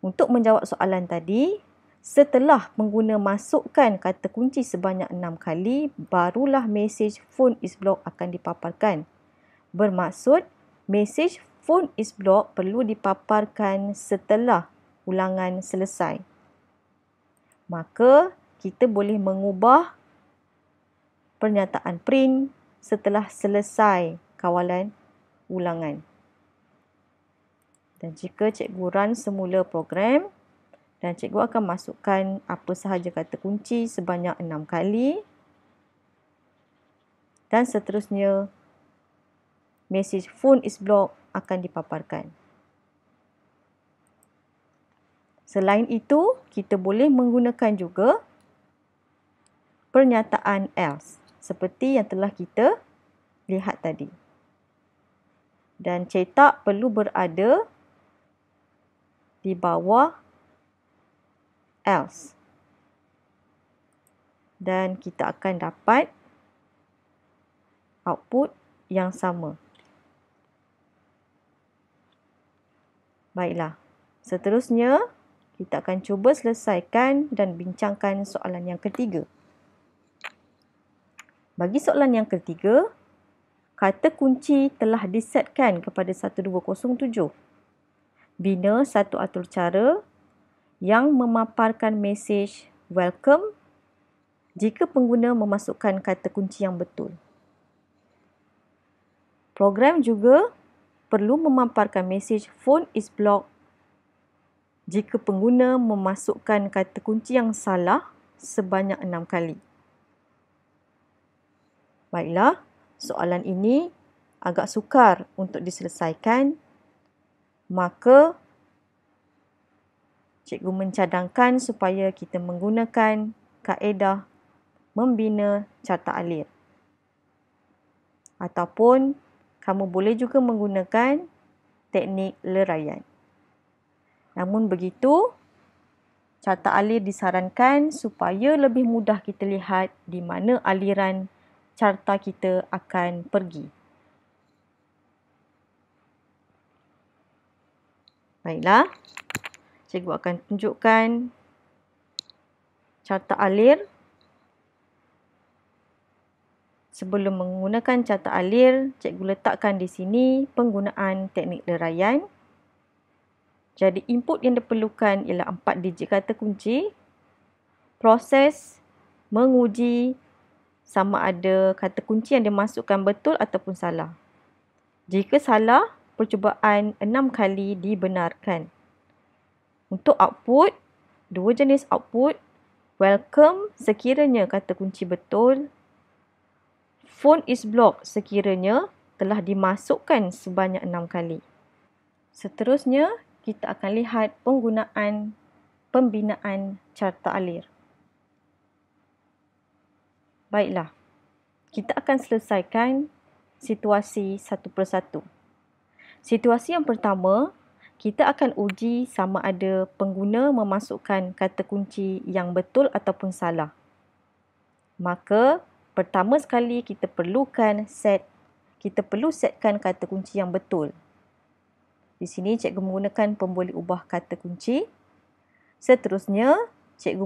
Untuk menjawab soalan tadi, setelah pengguna masukkan kata kunci sebanyak 6 kali, barulah mesej phone is blocked akan dipaparkan. Bermaksud, mesej phone is blocked perlu dipaparkan setelah ulangan selesai. Maka, kita boleh mengubah pernyataan print setelah selesai kawalan ulangan. Dan jika cikgu run semula program, dan cikgu akan masukkan apa sahaja kata kunci sebanyak 6 kali. Dan seterusnya, mesej phone is blocked akan dipaparkan. Selain itu, kita boleh menggunakan juga pernyataan else seperti yang telah kita lihat tadi. Dan cetak perlu berada di bawah else. Dan kita akan dapat output yang sama. Baiklah. Seterusnya, kita akan cuba selesaikan dan bincangkan soalan yang ketiga. Bagi soalan yang ketiga, kata kunci telah disetkan kepada 1207. Bina satu atur cara yang memaparkan mesej welcome jika pengguna memasukkan kata kunci yang betul. Program juga perlu memaparkan mesej phone is blocked jika pengguna memasukkan kata kunci yang salah sebanyak 6 kali. Baiklah, soalan ini agak sukar untuk diselesaikan, maka cikgu mencadangkan supaya kita menggunakan kaedah membina carta alir. Ataupun kamu boleh juga menggunakan teknik leraian. Namun begitu, carta alir disarankan supaya lebih mudah kita lihat di mana aliran carta kita akan pergi. Baiklah, cikgu akan tunjukkan carta alir. Sebelum menggunakan carta alir, cikgu letakkan di sini penggunaan teknik leraian. Jadi input yang diperlukan ialah 4 digit kata kunci. Proses menguji sama ada kata kunci yang dimasukkan betul ataupun salah. Jika salah, percubaan 6 kali dibenarkan. Untuk output, 2 jenis output. Welcome sekiranya kata kunci betul. Phone is blocked sekiranya telah dimasukkan sebanyak 6 kali. Seterusnya, kita akan lihat penggunaan pembinaan carta alir. Baiklah, kita akan selesaikan situasi satu persatu. Situasi yang pertama, kita akan uji sama ada pengguna memasukkan kata kunci yang betul ataupun salah. Maka, pertama sekali kita perlu setkan kata kunci yang betul. Di sini cikgu menggunakan pemboleh ubah kata kunci. Seterusnya, cikgu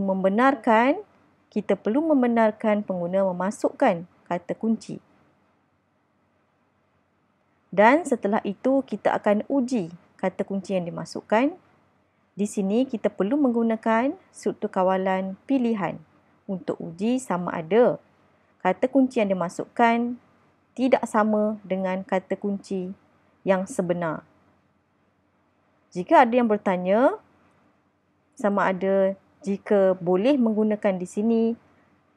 kita perlu membenarkan pengguna memasukkan kata kunci. Dan setelah itu, kita akan uji kata kunci yang dimasukkan. Di sini, kita perlu menggunakan struktur kawalan pilihan untuk uji sama ada kata kunci yang dimasukkan tidak sama dengan kata kunci yang sebenar. Jika ada yang bertanya, sama ada jika boleh menggunakan di sini,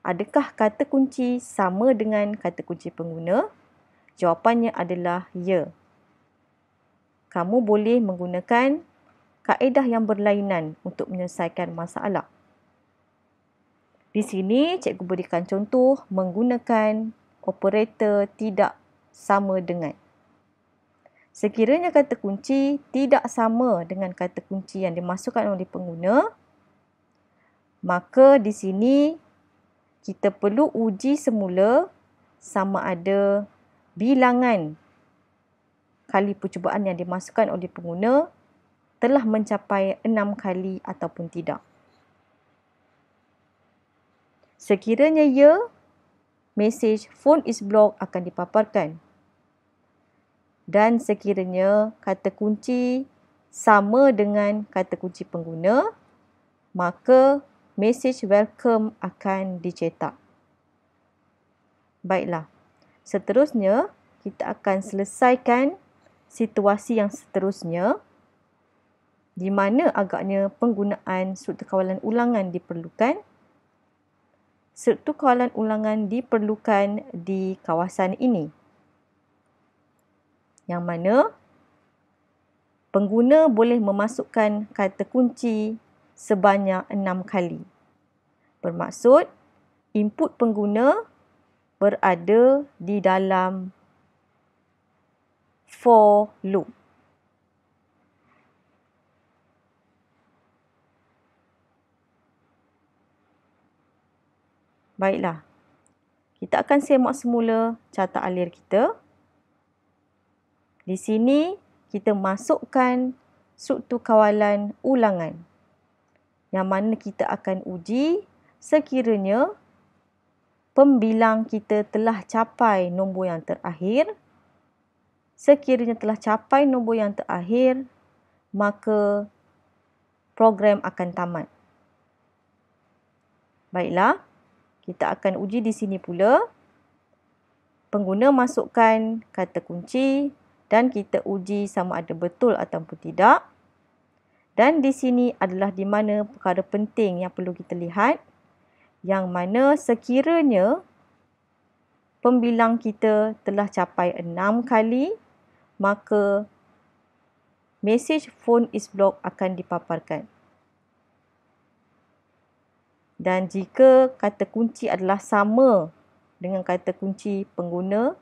adakah kata kunci sama dengan kata kunci pengguna? Jawapannya adalah ya. Kamu boleh menggunakan kaedah yang berlainan untuk menyelesaikan masalah. Di sini, cikgu berikan contoh menggunakan operator tidak sama dengan. Sekiranya kata kunci tidak sama dengan kata kunci yang dimasukkan oleh pengguna, maka di sini kita perlu uji semula sama ada bilangan kali percubaan yang dimasukkan oleh pengguna telah mencapai 6 kali ataupun tidak. Sekiranya ya, mesej phone is blocked akan dipaparkan. Dan sekiranya kata kunci sama dengan kata kunci pengguna, maka mesej welcome akan dicetak. Baiklah, seterusnya kita akan selesaikan situasi yang seterusnya di mana agaknya penggunaan struktur kawalan ulangan diperlukan. Struktur kawalan ulangan diperlukan di kawasan ini, yang mana pengguna boleh memasukkan kata kunci sebanyak 6 kali. Bermaksud, input pengguna berada di dalam for loop. Baiklah, kita akan semak semula carta alir kita. Di sini, kita masukkan struktur kawalan ulangan yang mana kita akan uji sekiranya pembilang kita telah capai nombor yang terakhir. Sekiranya telah capai nombor yang terakhir, maka program akan tamat. Baiklah, kita akan uji di sini pula. Pengguna masukkan kata kunci dan kita uji sama ada betul ataupun tidak. Dan di sini adalah di mana perkara penting yang perlu kita lihat, yang mana sekiranya pembilang kita telah capai 6 kali, maka mesej phone is blocked akan dipaparkan. Dan jika kata kunci adalah sama dengan kata kunci pengguna,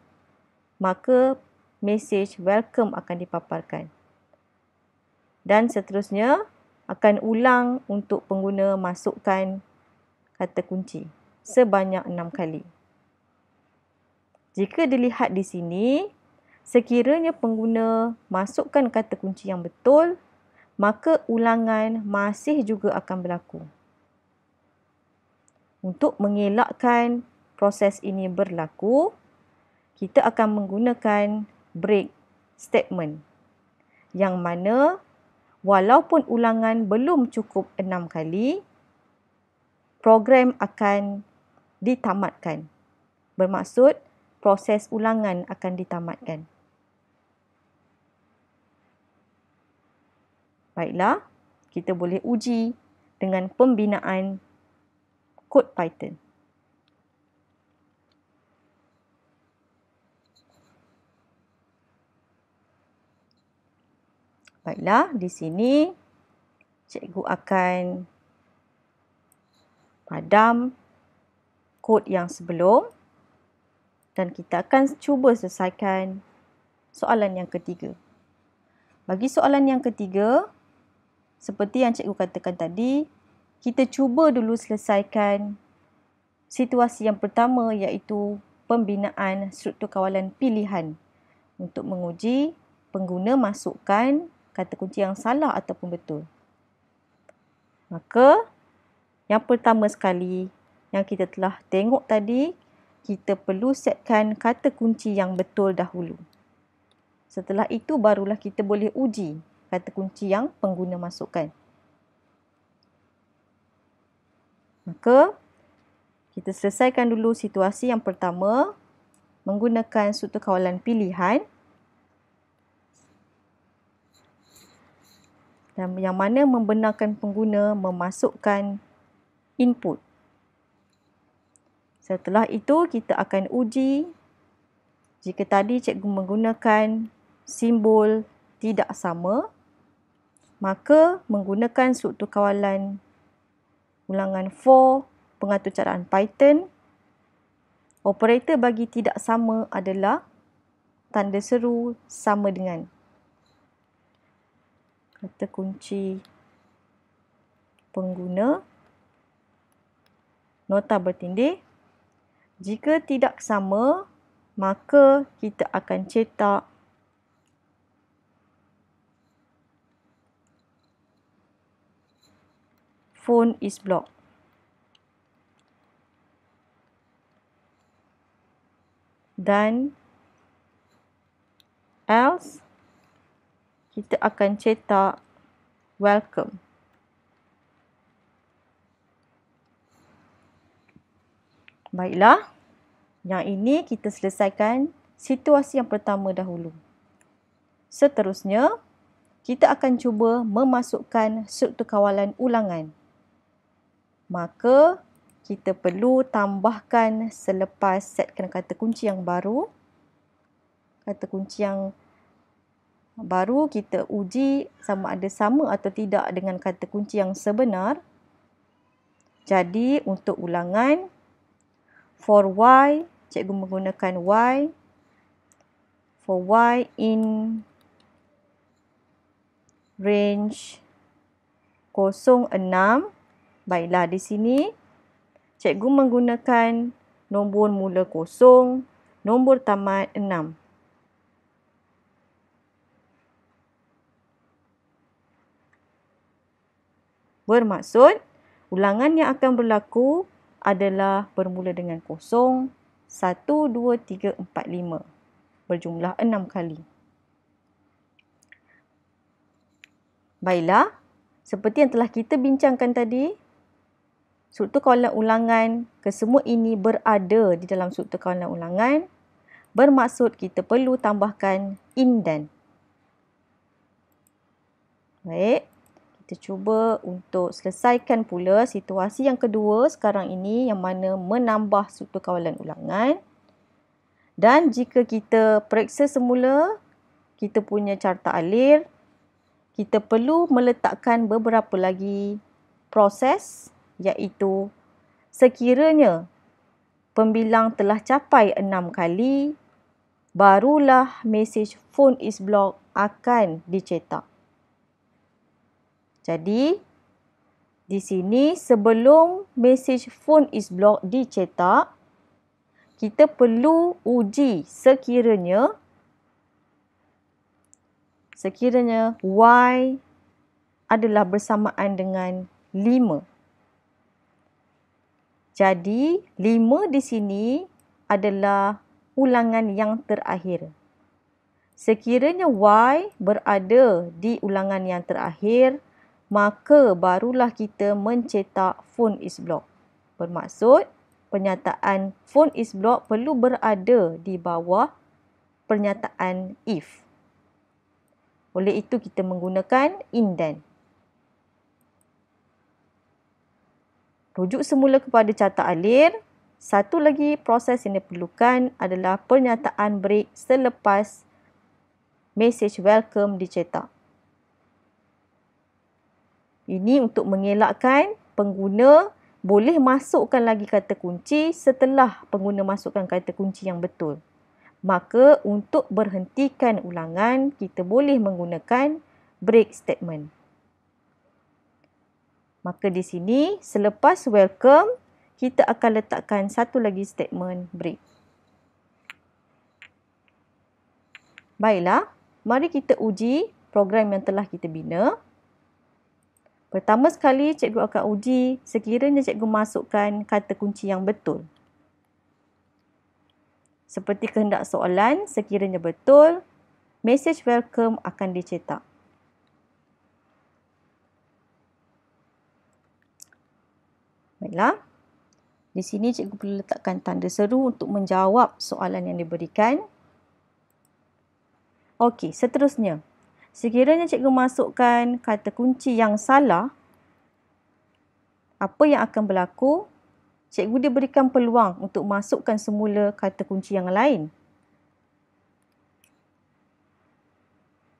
maka mesej welcome akan dipaparkan. Dan seterusnya, akan ulang untuk pengguna masukkan kata kunci sebanyak 6 kali. Jika dilihat di sini, sekiranya pengguna masukkan kata kunci yang betul, maka ulangan masih juga akan berlaku. Untuk mengelakkan proses ini berlaku, kita akan menggunakan break statement yang mana walaupun ulangan belum cukup 6 kali, program akan ditamatkan. Bermaksud, proses ulangan akan ditamatkan. Baiklah, kita boleh uji dengan pembinaan kod Python. Baiklah, di sini cikgu akan padam kod yang sebelum dan kita akan cuba selesaikan soalan yang ketiga. Bagi soalan yang ketiga, seperti yang cikgu katakan tadi, kita cuba dulu selesaikan situasi yang pertama, iaitu pembinaan struktur kawalan pilihan untuk menguji pengguna masukkan kata kunci yang salah ataupun betul. Maka, yang pertama sekali yang kita telah tengok tadi, kita perlu setkan kata kunci yang betul dahulu. Setelah itu, barulah kita boleh uji kata kunci yang pengguna masukkan. Maka, kita selesaikan dulu situasi yang pertama menggunakan struktur kawalan pilihan dan yang mana membenarkan pengguna memasukkan input. Setelah itu, kita akan uji jika tadi cikgu menggunakan simbol tidak sama, maka menggunakan struktur kawalan ulangan for pengatur caraan Python, operator bagi tidak sama adalah tanda seru sama dengan kata kunci pengguna, nota bertindih. Jika tidak sama, maka kita akan cetak phone is blocked. Dan else, kita akan cetak welcome. Baiklah, yang ini kita selesaikan situasi yang pertama dahulu. Seterusnya, kita akan cuba memasukkan struktur kawalan ulangan. Maka, kita perlu tambahkan selepas setkan kata kunci yang baru, kata kunci yang baru kita uji sama ada sama atau tidak dengan kata kunci yang sebenar. Jadi untuk ulangan, for y, cikgu menggunakan y. For y in range 06. Baiklah, di sini cikgu menggunakan nombor mula 0, nombor tamat 6. Bermaksud, ulangan yang akan berlaku adalah bermula dengan 0, 1, 2, 3, 4, 5. Berjumlah 6 kali. Baiklah, seperti yang telah kita bincangkan tadi, struktur kawalan ulangan, kesemua ini berada di dalam struktur kawalan ulangan. Bermaksud kita perlu tambahkan indent. Baik, kita cuba untuk selesaikan pula situasi yang kedua sekarang ini yang mana menambah struktur kawalan ulangan. Dan jika kita periksa semula kita punya carta alir, kita perlu meletakkan beberapa lagi proses, iaitu sekiranya pembilang telah capai 6 kali, barulah mesej phone is blocked akan dicetak. Jadi, di sini sebelum mesej phone is blocked dicetak, kita perlu uji sekiranya y adalah bersamaan dengan 5. Jadi, 5 di sini adalah ulangan yang terakhir. Sekiranya y berada di ulangan yang terakhir, maka barulah kita mencetak phone is blocked. Bermaksud, pernyataan phone is blocked perlu berada di bawah pernyataan if. Oleh itu kita menggunakan indent. Rujuk semula kepada carta alir. Satu lagi proses yang diperlukan adalah pernyataan break selepas mesej welcome dicetak. Ini untuk mengelakkan pengguna boleh masukkan lagi kata kunci setelah pengguna masukkan kata kunci yang betul. Maka untuk berhentikan ulangan, kita boleh menggunakan break statement. Maka di sini, selepas welcome, kita akan letakkan satu lagi statement break. Baiklah, mari kita uji program yang telah kita bina. Pertama sekali, cikgu akan uji sekiranya cikgu masukkan kata kunci yang betul. Seperti kehendak soalan, sekiranya betul, mesej welcome akan dicetak. Baiklah, di sini cikgu perlu letakkan tanda seru untuk menjawab soalan yang diberikan. Okey, seterusnya. Sekiranya cikgu masukkan kata kunci yang salah, apa yang akan berlaku? Cikgu diberikan peluang untuk masukkan semula kata kunci yang lain.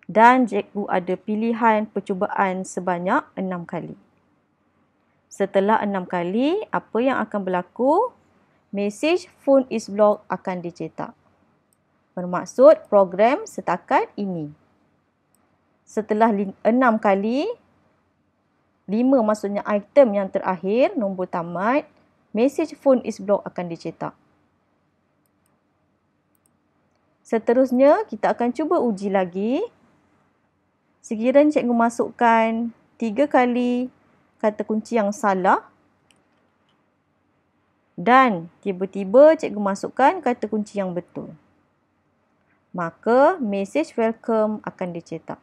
Dan cikgu ada pilihan percubaan sebanyak 6 kali. Setelah 6 kali, apa yang akan berlaku? Mesej phone is blocked akan dicetak. Bermaksud program setakat ini. Setelah 6 kali, 5 maksudnya item yang terakhir, nombor tamat, mesej phone is blocked akan dicetak. Seterusnya, kita akan cuba uji lagi. Sekiranya cikgu masukkan 3 kali kata kunci yang salah dan tiba-tiba cikgu masukkan kata kunci yang betul, maka mesej welcome akan dicetak.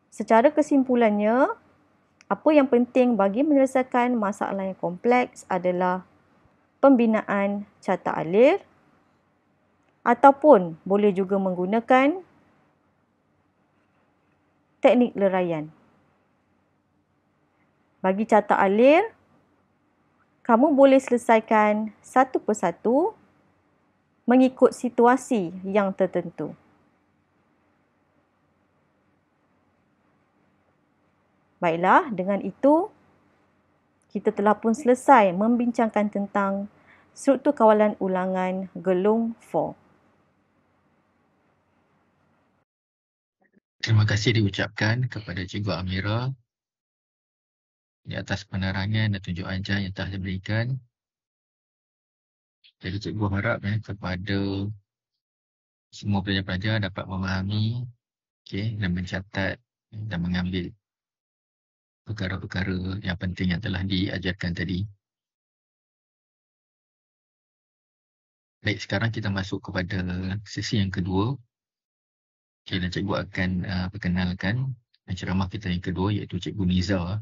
Secara kesimpulannya, apa yang penting bagi menyelesaikan masalah yang kompleks adalah pembinaan carta alir ataupun boleh juga menggunakan teknik leraian. Bagi carta alir, kamu boleh selesaikan satu persatu mengikut situasi yang tertentu. Baiklah, dengan itu kita telah pun selesai membincangkan tentang struktur kawalan ulangan gelung 4. Terima kasih diucapkan kepada Cikgu Amira di atas penerangan dan tunjuk ajar yang telah diberikan. Jadi cikgu harap kepada semua pelajar-pelajar dapat memahami dan mencatat dan mengambil perkara-perkara yang penting yang telah diajarkan tadi. Baik, sekarang kita masuk kepada sesi yang kedua. Dan cikgu akan perkenalkan penceramah kita yang kedua, iaitu Cikgu Niza.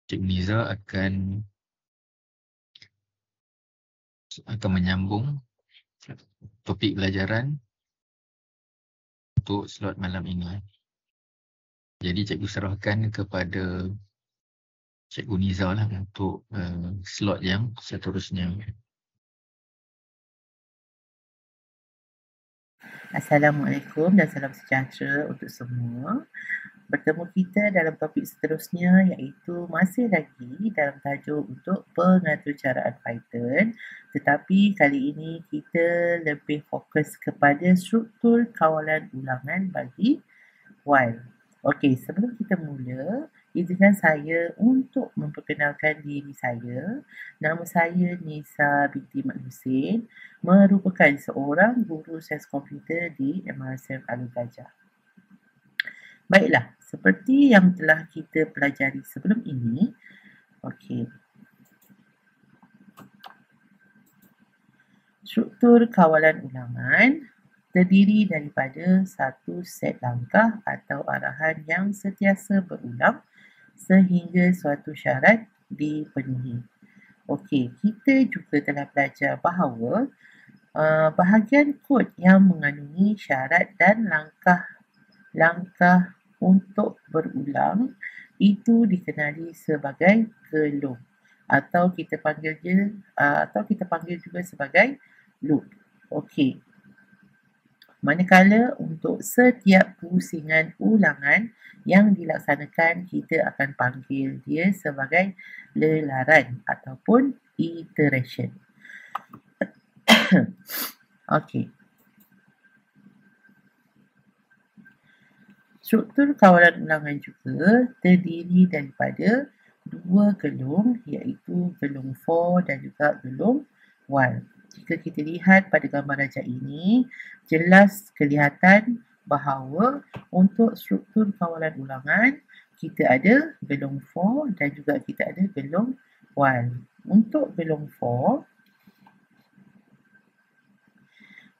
Cikgu Niza akan menyambung topik pelajaran untuk slot malam ini. Jadi cikgu serahkan kepada Cikgu Niza lah untuk slot yang seterusnya. Assalamualaikum dan salam sejahtera untuk semua. Bertemu kita dalam topik seterusnya, iaitu masih lagi dalam tajuk untuk pengaturcaraan Python, tetapi kali ini kita lebih fokus kepada struktur kawalan ulangan bagi while. Okey, sebelum kita mula, izinkan saya untuk memperkenalkan diri saya. Nama saya Nisa binti Mat Husin, merupakan seorang guru sains komputer di MRSM Alor Gajah. Baiklah, seperti yang telah kita pelajari sebelum ini, struktur kawalan ulangan terdiri daripada satu set langkah atau arahan yang sentiasa berulang sehingga suatu syarat dipenuhi. Okey, kita juga telah belajar bahawa bahagian kod yang mengandungi syarat dan langkah untuk berulang itu dikenali sebagai gelung atau kita panggil juga sebagai loop. Okey. Manakala untuk setiap pusingan ulangan yang dilaksanakan, kita akan panggil dia sebagai lelaran ataupun iteration. Okey. Struktur kawalan ulangan juga terdiri daripada dua gelung, iaitu gelung for dan juga gelung while. Jika kita lihat pada gambar rajak ini, jelas kelihatan bahawa untuk struktur kawalan ulangan, kita ada gelung for dan juga kita ada gelung while. Untuk gelung for,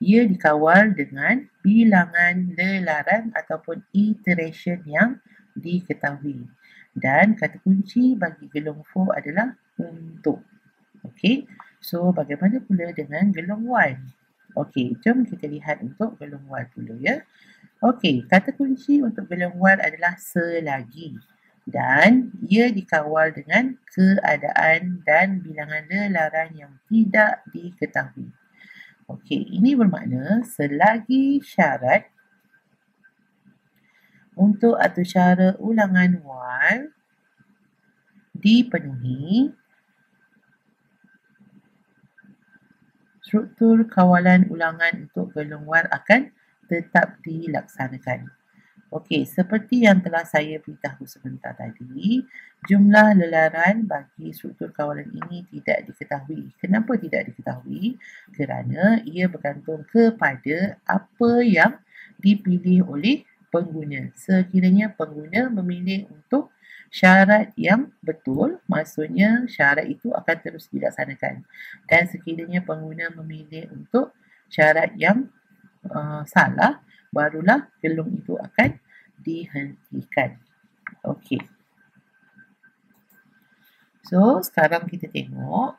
ia dikawal dengan bilangan lelaran ataupun iteration yang diketahui. Dan kata kunci bagi gelung for adalah untuk. Okey. So, bagaimana pula dengan gelung while? Okey, jom kita lihat untuk gelung while dulu ya. Okey, kata kunci untuk gelung while adalah selagi. Dan ia dikawal dengan keadaan dan bilangan lelaran yang tidak diketahui. Okey, ini bermakna selagi syarat untuk aturcara ulangan while dipenuhi, struktur kawalan ulangan untuk gelung while akan tetap dilaksanakan. Okey, seperti yang telah saya beritahu sebentar tadi, jumlah lelaran bagi struktur kawalan ini tidak diketahui. Kenapa tidak diketahui? Kerana ia bergantung kepada apa yang dipilih oleh pengguna. Sekiranya pengguna memilih untuk syarat yang betul, maksudnya syarat itu akan terus dilaksanakan. Dan sekiranya pengguna memilih untuk syarat yang salah, barulah gelung itu akan dihentikan. Okey. So, sekarang kita tengok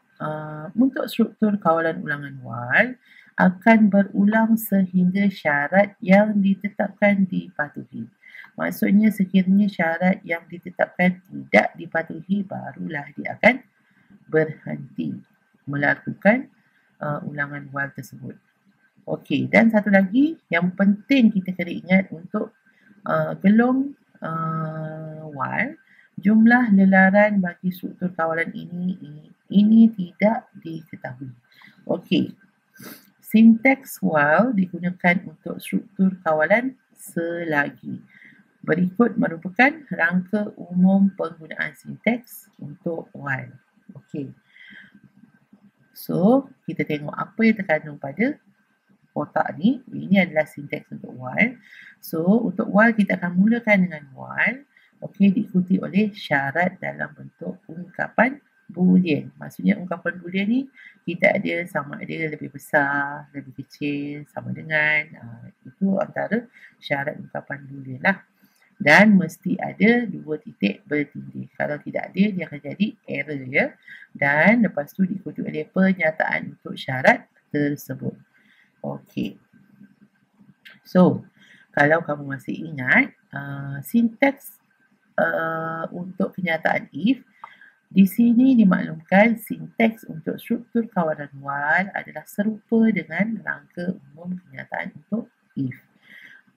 untuk struktur kawalan ulangan while akan berulang sehingga syarat yang ditetapkan dipatuhi. Maksudnya sekiranya syarat yang ditetapkan tidak dipatuhi, barulah dia akan berhenti melakukan ulangan while tersebut. Okey, dan satu lagi yang penting kita kena ingat untuk gelung while, jumlah lelaran bagi struktur kawalan ini tidak diketahui. Okey. Sinteks while digunakan untuk struktur kawalan selagi. Berikut merupakan rangka umum penggunaan sinteks untuk while. Okey. So, kita tengok apa yang terkandung pada kotak ni. Ini adalah sinteks untuk while. So, untuk while kita akan mulakan dengan while. Okey, diikuti oleh syarat dalam bentuk ungkapan boolean. Maksudnya ungkapan boolean ni kita ada sama ada lebih besar, lebih kecil, sama dengan. Itu antara syarat ungkapan boolean lah. Dan mesti ada 2 titik bertindih. Kalau tidak ada, dia akan jadi error ya. Dan lepas tu diikuti oleh pernyataan untuk syarat tersebut. Okey. So, kalau kamu masih ingat, sinteks untuk kenyataan if, di sini dimaklumkan sinteks untuk struktur kawalan while adalah serupa dengan rangka umum kenyataan untuk if.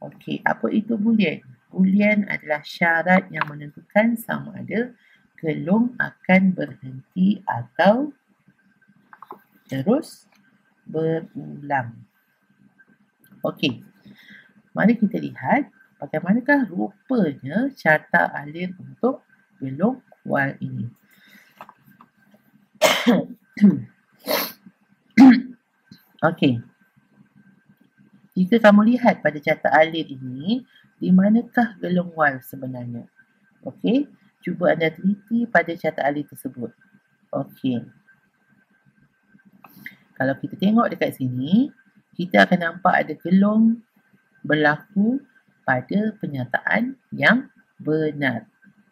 Okey, apa itu boolean? Boolean adalah syarat yang menentukan sama ada gelung akan berhenti atau terus berulang. Okey, mari kita lihat bagaimanakah rupanya carta alir untuk gelung while ini. Okey. Jika kamu lihat pada carta alir ini, di manakah gelung while sebenarnya? Okey, cuba anda teliti pada carta alir tersebut. Okey. Kalau kita tengok dekat sini, kita akan nampak ada gelung berlaku pada penyataan yang benar.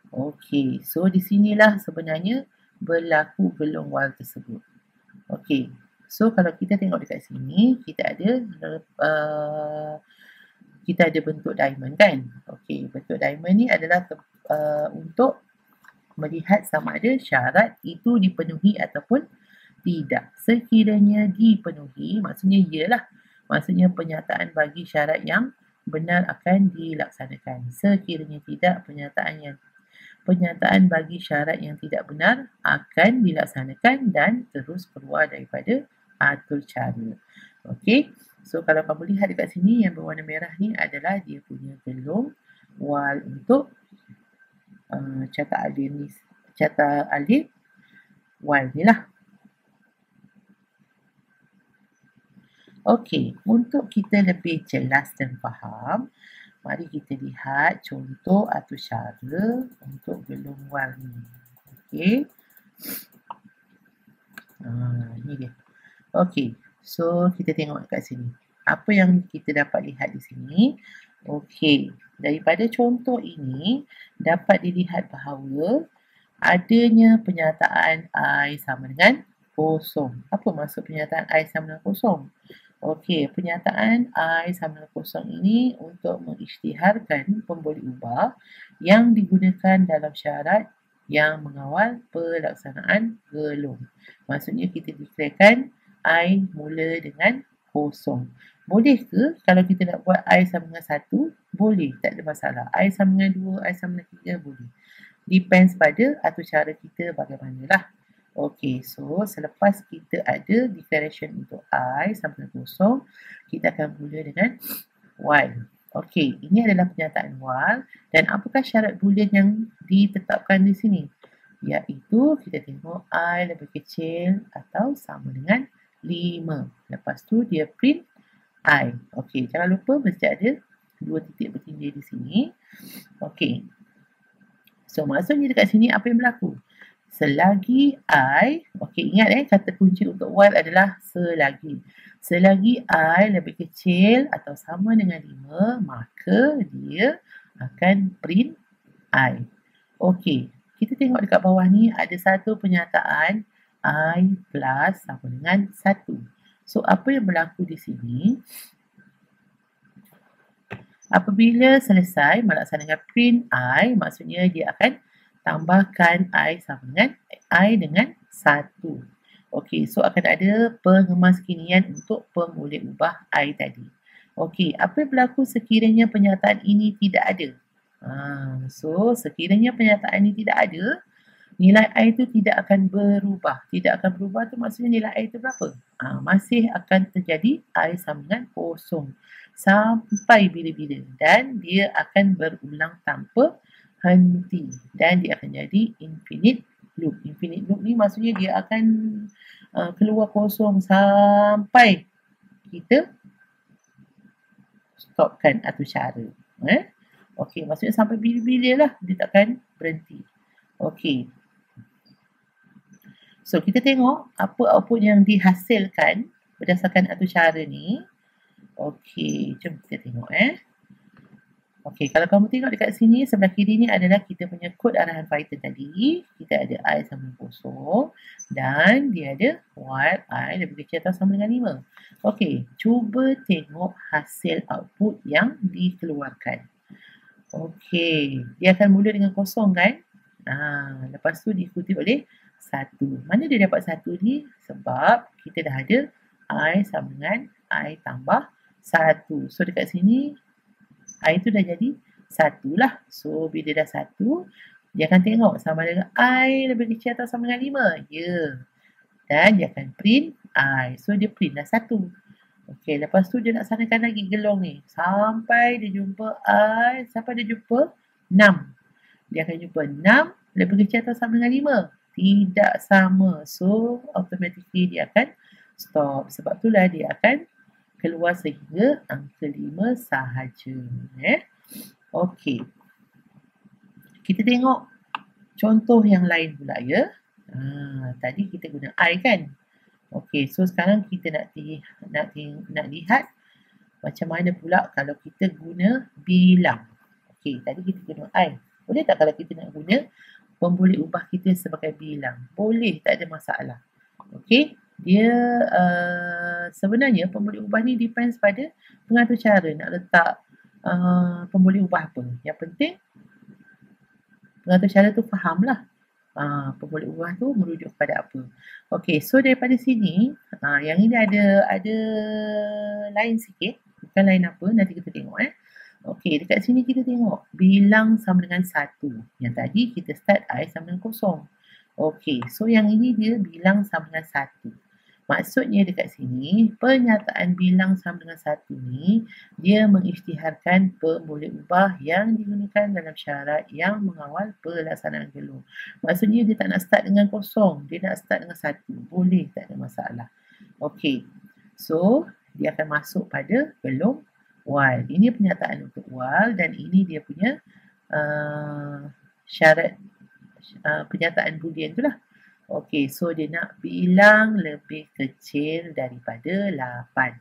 Okey, so di sinilah sebenarnya berlaku gelung while tersebut. Okey, so kalau kita tengok dekat sini, kita ada bentuk diamond kan. Okey, bentuk diamond ni adalah untuk melihat sama ada syarat itu dipenuhi ataupun tidak. Sekiranya dipenuhi, maksudnya iyalah. Maksudnya penyataan bagi syarat yang benar akan dilaksanakan. Sekiranya tidak, penyataan bagi syarat yang tidak benar akan dilaksanakan dan terus keluar daripada atur cara. Okey, so kalau kamu lihat dekat sini yang berwarna merah ni adalah dia punya gelung while untuk carta alir while ni lah. Okey, untuk kita lebih jelas dan faham, mari kita lihat contoh atau cara untuk gelung while ni. Okey. Ni dia. Okey, so kita tengok dekat sini. Apa yang kita dapat lihat di sini? Okey, daripada contoh ini dapat dilihat bahawa adanya penyataan I sama dengan kosong. Apa maksud penyataan I sama dengan kosong? Okey, penyataan I sama dengan kosong ini untuk mengisytiharkan pemboleh ubah yang digunakan dalam syarat yang mengawal pelaksanaan gelung. Maksudnya kita declarekan I mula dengan kosong. Boleh ke kalau kita nak buat I sama dengan 1? Boleh, tak ada masalah. I sama dengan 2, I sama dengan 3, boleh. Depends pada atur cara kita bagaimanalah. Okey, so selepas kita ada declaration untuk I sama dengan kosong, kita akan mula dengan while. Okey, ini adalah penyataan while dan apakah syarat boolean yang ditetapkan di sini? Iaitu kita tengok I lebih kecil atau sama dengan 5. Lepas tu dia print I. Okey, jangan lupa mesti ada 2 titik bertindih di sini. Okey. So maksudnya dekat sini apa yang berlaku? Selagi I, okey ingat kata kunci untuk while adalah selagi. Selagi I lebih kecil atau sama dengan 5, maka dia akan print I. Okey, kita tengok dekat bawah ni ada satu penyataan I plus sama dengan 1. So apa yang berlaku di sini? Apabila selesai melaksanakan print I, maksudnya dia akan tambahkan I sama dengan I dengan 1. Okey, so akan ada pengemas kinian untuk pemboleh ubah I tadi. Okey, apa yang berlaku sekiranya penyataan ini tidak ada? So, sekiranya pernyataan ini tidak ada, nilai I itu tidak akan berubah. Tidak akan berubah tu maksudnya nilai I itu berapa? Masih akan terjadi I sama dengan kosong sampai bila-bila. Dan dia akan berulang tanpa henti. Dan dia akan jadi infinite loop. Infinite loop ni maksudnya dia akan keluar kosong sampai kita stopkan atur cara. Okey, maksudnya sampai bila-bila lah dia takkan berhenti. Okey. So, kita tengok apa output yang dihasilkan berdasarkan atur cara ni. Okey, jom kita tengok Okey, kalau kamu tengok dekat sini, sebelah kiri ni adalah kita punya kod arahan Python tadi. Kita ada I sama dengan kosong dan dia ada while I lebih kecil atau sama dengan 5. Okey, cuba tengok hasil output yang dikeluarkan. Okey, dia akan mula dengan kosong kan? Lepas tu diikuti oleh 1. Mana dia dapat 1 ni? Sebab kita dah ada I sama dengan I tambah 1. So dekat sini I tu dah jadi 1 lah. So bila dah 1, dia akan tengok sama dengan I lebih kecil atau sama dengan 5. Ya. Dan dia akan print I. So dia print dah 1. Okey, lepas tu dia nak sanakan lagi gelong ni. Sampai dia jumpa I, sampai dia jumpa 6. Dia akan jumpa 6 lebih kecil atau sama dengan 5. Tidak sama. So automatically dia akan stop. Sebab itulah dia akan keluar sehingga angka 5 sahaja. Okey. Kita tengok contoh yang lain pula ya. Tadi kita guna I kan. Okey, so sekarang kita nak lihat macam mana pula kalau kita guna bilang. Okey, tadi kita guna I. Boleh tak kalau kita nak guna pemboleh ubah kita sebagai bilang? Boleh, tak ada masalah. Okey, dia sebenarnya pemboleh ubah ni depends pada pengatur cara nak letak pemboleh ubah apa. Yang penting pengatur cara tu fahamlah pemboleh ubah tu merujuk kepada apa. Okey, so daripada sini yang ini ada lain sikit, bukan lain apa, nanti kita tengok Okey, dekat sini kita tengok bilang sama dengan 1. Yang tadi kita start I sama dengan kosong. Okey, so yang ini dia bilang sama dengan 1. Maksudnya dekat sini, pernyataan bilang sama dengan 1 ni, dia mengisytiharkan pemboleh ubah yang digunakan dalam syarat yang mengawal pelaksanaan gelong. Maksudnya dia tak nak start dengan kosong, dia nak start dengan 1. Boleh, tak ada masalah. Okey, so dia akan masuk pada gelong while. Ini pernyataan untuk while dan ini dia punya syarat pernyataan boolean tu lah. Okey, so dia nak bilang lebih kecil daripada 8.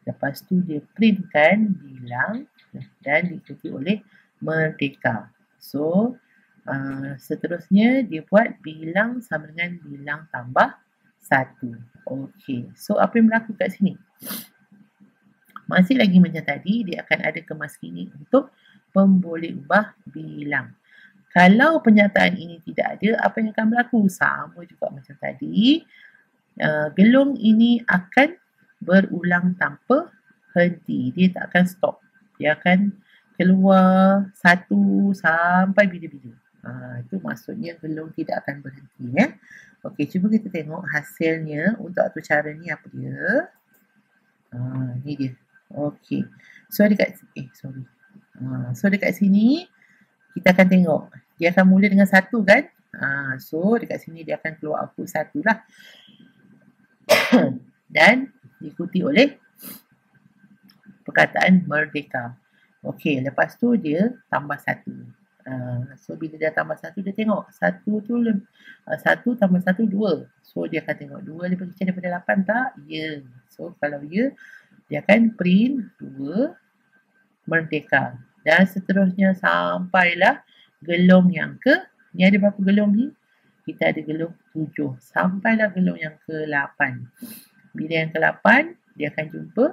Lepas tu dia printkan bilang dan diikuti oleh merdeka. So, seterusnya dia buat bilang sama dengan bilang tambah 1. Okey, so apa yang berlaku kat sini? Masih lagi macam tadi, dia akan ada kemas kini untuk pemboleh ubah bilang. Kalau pernyataan ini tidak ada, apa yang akan berlaku? Sama juga macam tadi. Gelong ini akan berulang tanpa henti. Dia tak akan stop. Dia akan keluar 1 sampai bila-bila. Itu maksudnya gelong tidak akan berhenti. Okey, cuba kita tengok hasilnya untuk atur cara ni apa dia. Ni dia. Okey. So dekat sini kita akan tengok. Dia akan mula dengan 1 kan? So dekat sini dia akan keluar output 1 lah. Dan diikuti oleh perkataan merdeka. Okey, lepas tu dia tambah 1. So bila dia tambah 1, dia tengok 1 tambah 1 2. So dia akan tengok 2 lebih kecil daripada 8 tak? Ya. So kalau ya, dia akan print 2 merdeka. Dan seterusnya sampailah gelong yang ni ada berapa gelong ni? Kita ada gelong 7. Sampailah gelong yang ke-8. Bila yang ke-8, dia akan jumpa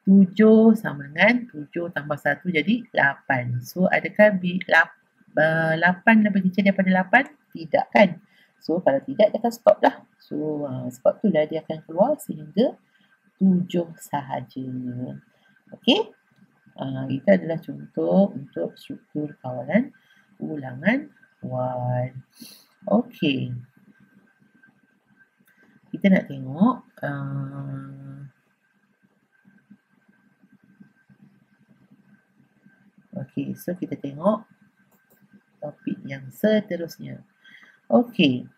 7 sama dengan 7 tambah 1 jadi 8. So adakah 8 lebih kecil daripada 8? Tidak kan? So kalau tidak, dia akan stop lah. So sebab itulah dia akan keluar sehingga 7 sahaja. Okey? Itu adalah contoh untuk struktur kawalan ulangan wal. Okey. Kita nak tengok okey, so kita tengok topik yang seterusnya. Okey.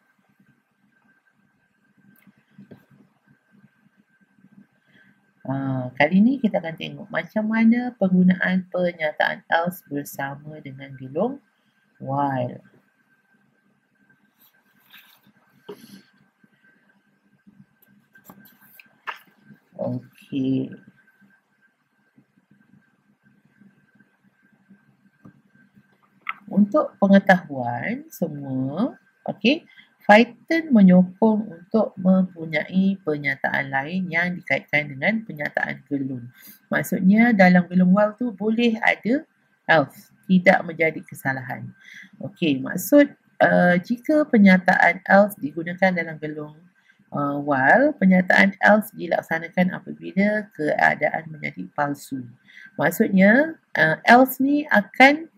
Kali ni kita akan tengok macam mana penggunaan pernyataan else bersama dengan gelung while. Okey. Untuk pengetahuan semua, okey, Python menyokong untuk mempunyai pernyataan lain yang dikaitkan dengan pernyataan gelung. Maksudnya dalam gelung while tu boleh ada else, tidak menjadi kesalahan. Okey, maksud jika pernyataan else digunakan dalam gelung while, pernyataan else dilaksanakan apabila keadaan menjadi palsu. Maksudnya else ni akan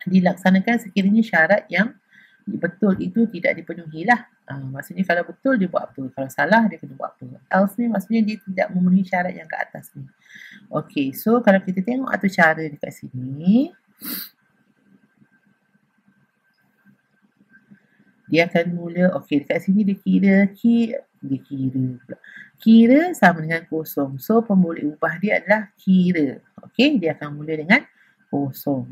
dilaksanakan sekiranya syarat yang betul itu tidak dipenuhi lah. Maksudnya kalau betul dia buat apa, kalau salah dia kena buat apa. Else ni maksudnya dia tidak memenuhi syarat yang ke atas ni. Okey, so kalau kita tengok atur cara dekat sini, dia akan mula, okey dekat sini dia kira sama dengan kosong. So pemboleh ubah dia adalah kira. Okey, dia akan mula dengan kosong.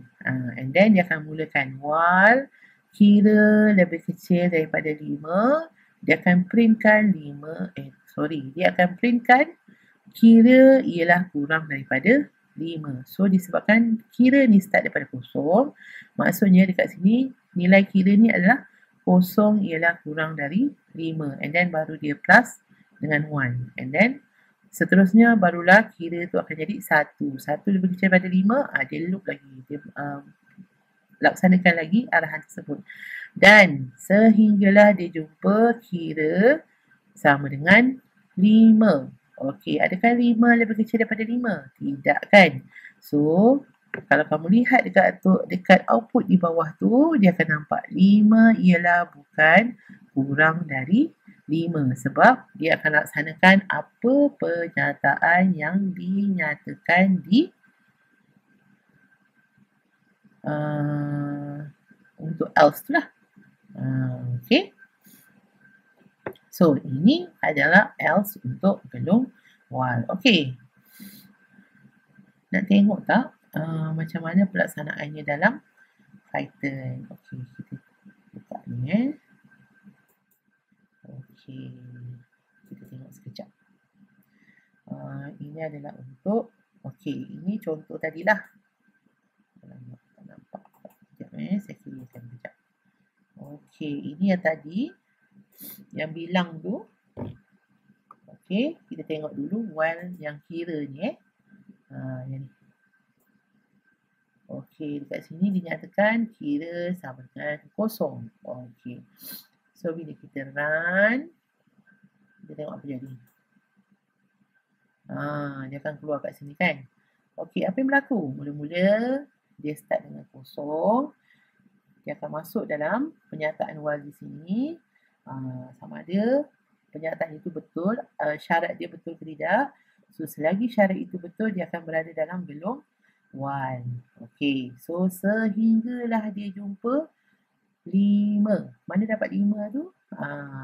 And then dia akan mulakan while kira lebih kecil daripada 5, dia akan printkan dia akan printkan kira ialah kurang daripada 5. So disebabkan kira ni start daripada kosong, maksudnya dekat sini nilai kira ni adalah kosong ialah kurang dari 5. And then baru dia plus dengan 1. And then seterusnya barulah kira tu akan jadi 1. 1 lebih kecil daripada 5, dia loop lagi. Dia laksanakan lagi arahan tersebut. Dan sehinggalah dia jumpa kira sama dengan 5. Okey, adakah 5 lebih kecil daripada 5? Tidak kan? So, kalau kamu lihat dekat output di bawah tu, dia akan nampak 5 ialah bukan kurang dari 5 sebab dia akan laksanakan apa pernyataan yang dinyatakan di untuk else tu lah. Okay. So, ini adalah else untuk gelung while. Okay. Nak tengok tak macam mana pelaksanaannya dalam Python. Okay, kita buka ni Okay, kita tengok sekejap. Ini adalah untuk, okay, ini contoh tadilah. Tak nampak. Sekejap saya kirakan sekejap. Okay, ini yang tadi, yang bilang tu. Okay, kita tengok dulu while yang kira ni yang ni. Okay, dekat sini dinyatakan kira sama dengan kosong. Okay. So, bila kita run, kita tengok apa jadi. Dia akan keluar kat sini kan. Okay, apa yang berlaku? Mula-mula, dia start dengan kosong. Dia akan masuk dalam pernyataan while di sini. Sama ada pernyataan itu betul, syarat dia betul ke tidak. So, selagi syarat itu betul, dia akan berada dalam gelung while. Okay, so sehinggalah dia jumpa 5. Mana dapat 5 tu?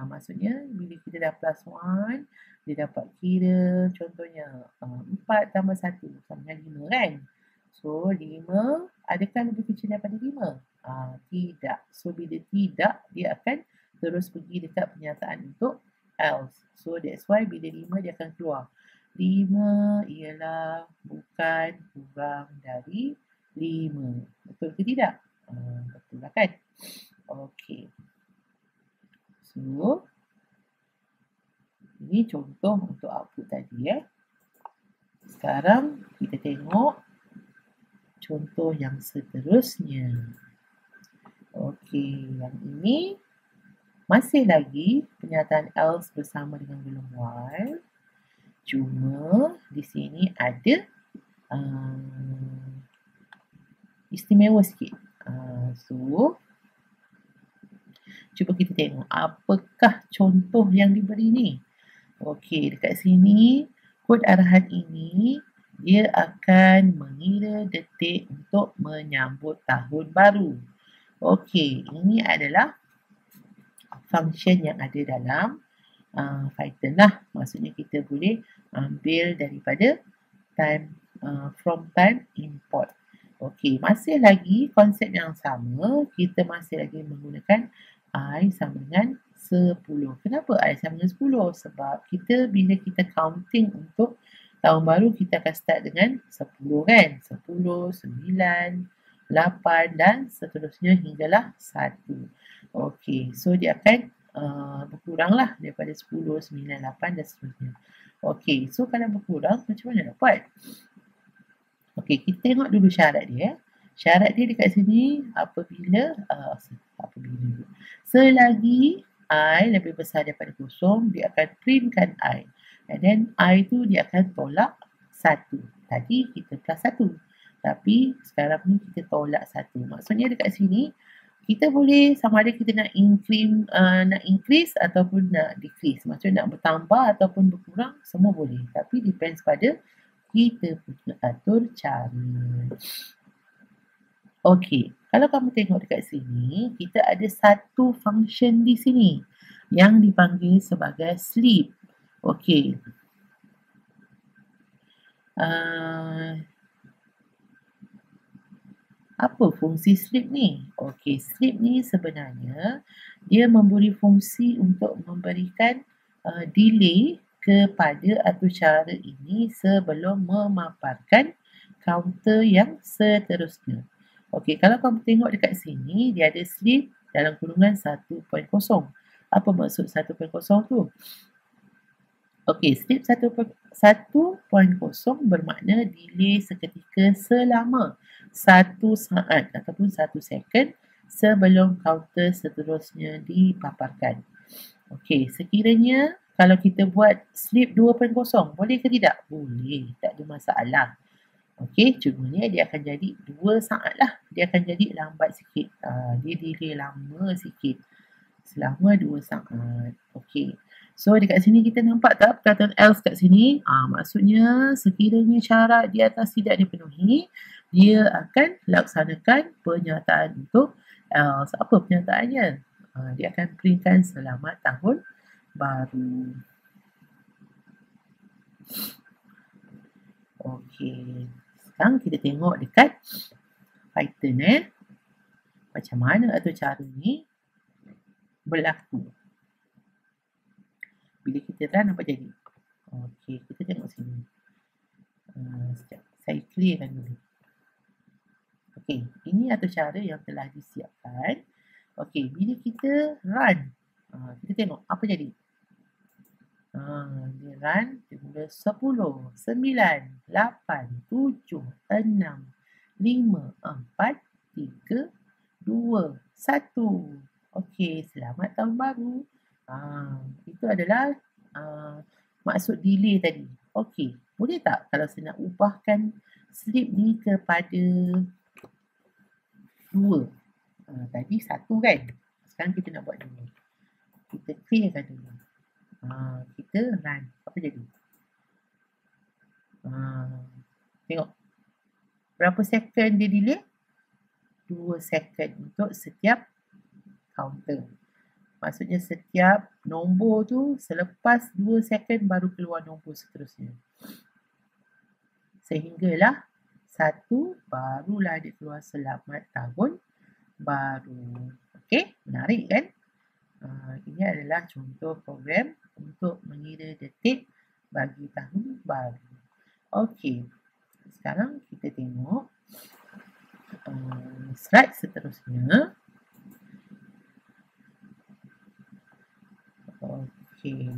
Maksudnya bila kita dah plus 1, dia dapat kira contohnya 4 tambah 1 sama dengan 5 kan? So 5 adakah lebih kecil daripada 5? Tidak. So bila tidak, dia akan terus pergi dekat pernyataan untuk else. So that's why bila 5 dia akan keluar. 5 ialah bukan kurang dari 5. Betul ke tidak? Betul lah kan? Okey. So, ini contoh untuk output tadi Sekarang kita tengok contoh yang seterusnya. Okey, yang ini masih lagi pernyataan else bersama dengan gelung while. Cuma di sini ada istimewa sikit. So, cuba kita tengok apakah contoh yang diberi ni. Okey, dekat sini kod arahan ini dia akan mengira detik untuk menyambut tahun baru. Okey, ini adalah function yang ada dalam Python lah. Maksudnya kita boleh ambil daripada from time import. Okey, masih lagi konsep yang sama. Kita masih lagi menggunakan I sama dengan 10. Kenapa I sama dengan 10? Sebab kita bila kita counting untuk tahun baru kita akan start dengan 10 kan? 10, 9, 8 dan seterusnya hinggalah 1. Okey, so dia akan berkuranglah daripada 10, 9, 8 dan seterusnya. Okey, so kalau berkurang macam mana nak buat? Okey, kita tengok dulu syarat dia. Syarat dia dekat sini apabila selagi I lebih besar daripada kosong, dia akan printkan I. And then I tu dia akan tolak 1. Tadi kita plus 1. Tapi sekarang ni kita tolak 1. Maksudnya dekat sini kita boleh sama ada kita nak increase ataupun nak decrease. Maksudnya nak bertambah ataupun berkurang, semua boleh. Tapi depends pada kita punya atur cara. Okey, kalau kamu tengok dekat sini, kita ada satu function di sini yang dipanggil sebagai sleep. Okey. Apa fungsi sleep ni? Okey, sleep ni sebenarnya dia memberi fungsi untuk memberikan delay kepada atur cara ini sebelum memaparkan counter yang seterusnya. Okey, kalau kamu tengok dekat sini, dia ada sleep dalam kurungan 1.0. Apa maksud 1.0 tu? Okey, sleep 1.0 bermakna delay seketika selama 1 saat ataupun 1 second sebelum counter seterusnya dipaparkan. Okey, sekiranya kalau kita buat sleep 2.0, boleh ke tidak? Boleh, tak ada masalah. Okey, cumanya dia akan jadi 2 saat lah. Dia akan jadi lambat sikit. Dia delay lama sikit. Selama 2 saat. Okey. So dekat sini kita nampak tak perkataan else kat sini? Maksudnya sekiranya syarat di atas tidak dipenuhi, dia akan laksanakan pernyataan untuk else. Apa pernyataannya? Dia akan printkan selamat tahun baru. Okey. Sekarang kita tengok dekat Python macam mana atur cara ni berlaku. Bila kita run apa jadi? Okey, kita tengok sini. Sekejap, saya clearkan dulu. Okey, ini atur cara yang telah disiapkan. Okey, bila kita run, kita tengok apa jadi. Dia run, dia mula 10, 9, 8, 7, 6, 5, 4, 3, 2, 1. Okey, selamat tahun baru. Itu adalah maksud delay tadi. Okey, boleh tak kalau saya nak ubahkan sleep ni kepada 2? Tadi 1 kan? Sekarang kita nak buat 2. Kita clearkan dulu. Kita run. Apa jadi? Tengok. Berapa second dia delay? 2 second untuk setiap counter. Maksudnya setiap nombor tu selepas 2 second baru keluar nombor seterusnya. Sehinggalah 1 barulah dia keluar selamat tahun baru. Okey, menarik kan? Ini adalah contoh program untuk mengira detik bagi tahun baru. Okey, sekarang kita tengok slide seterusnya. Okey,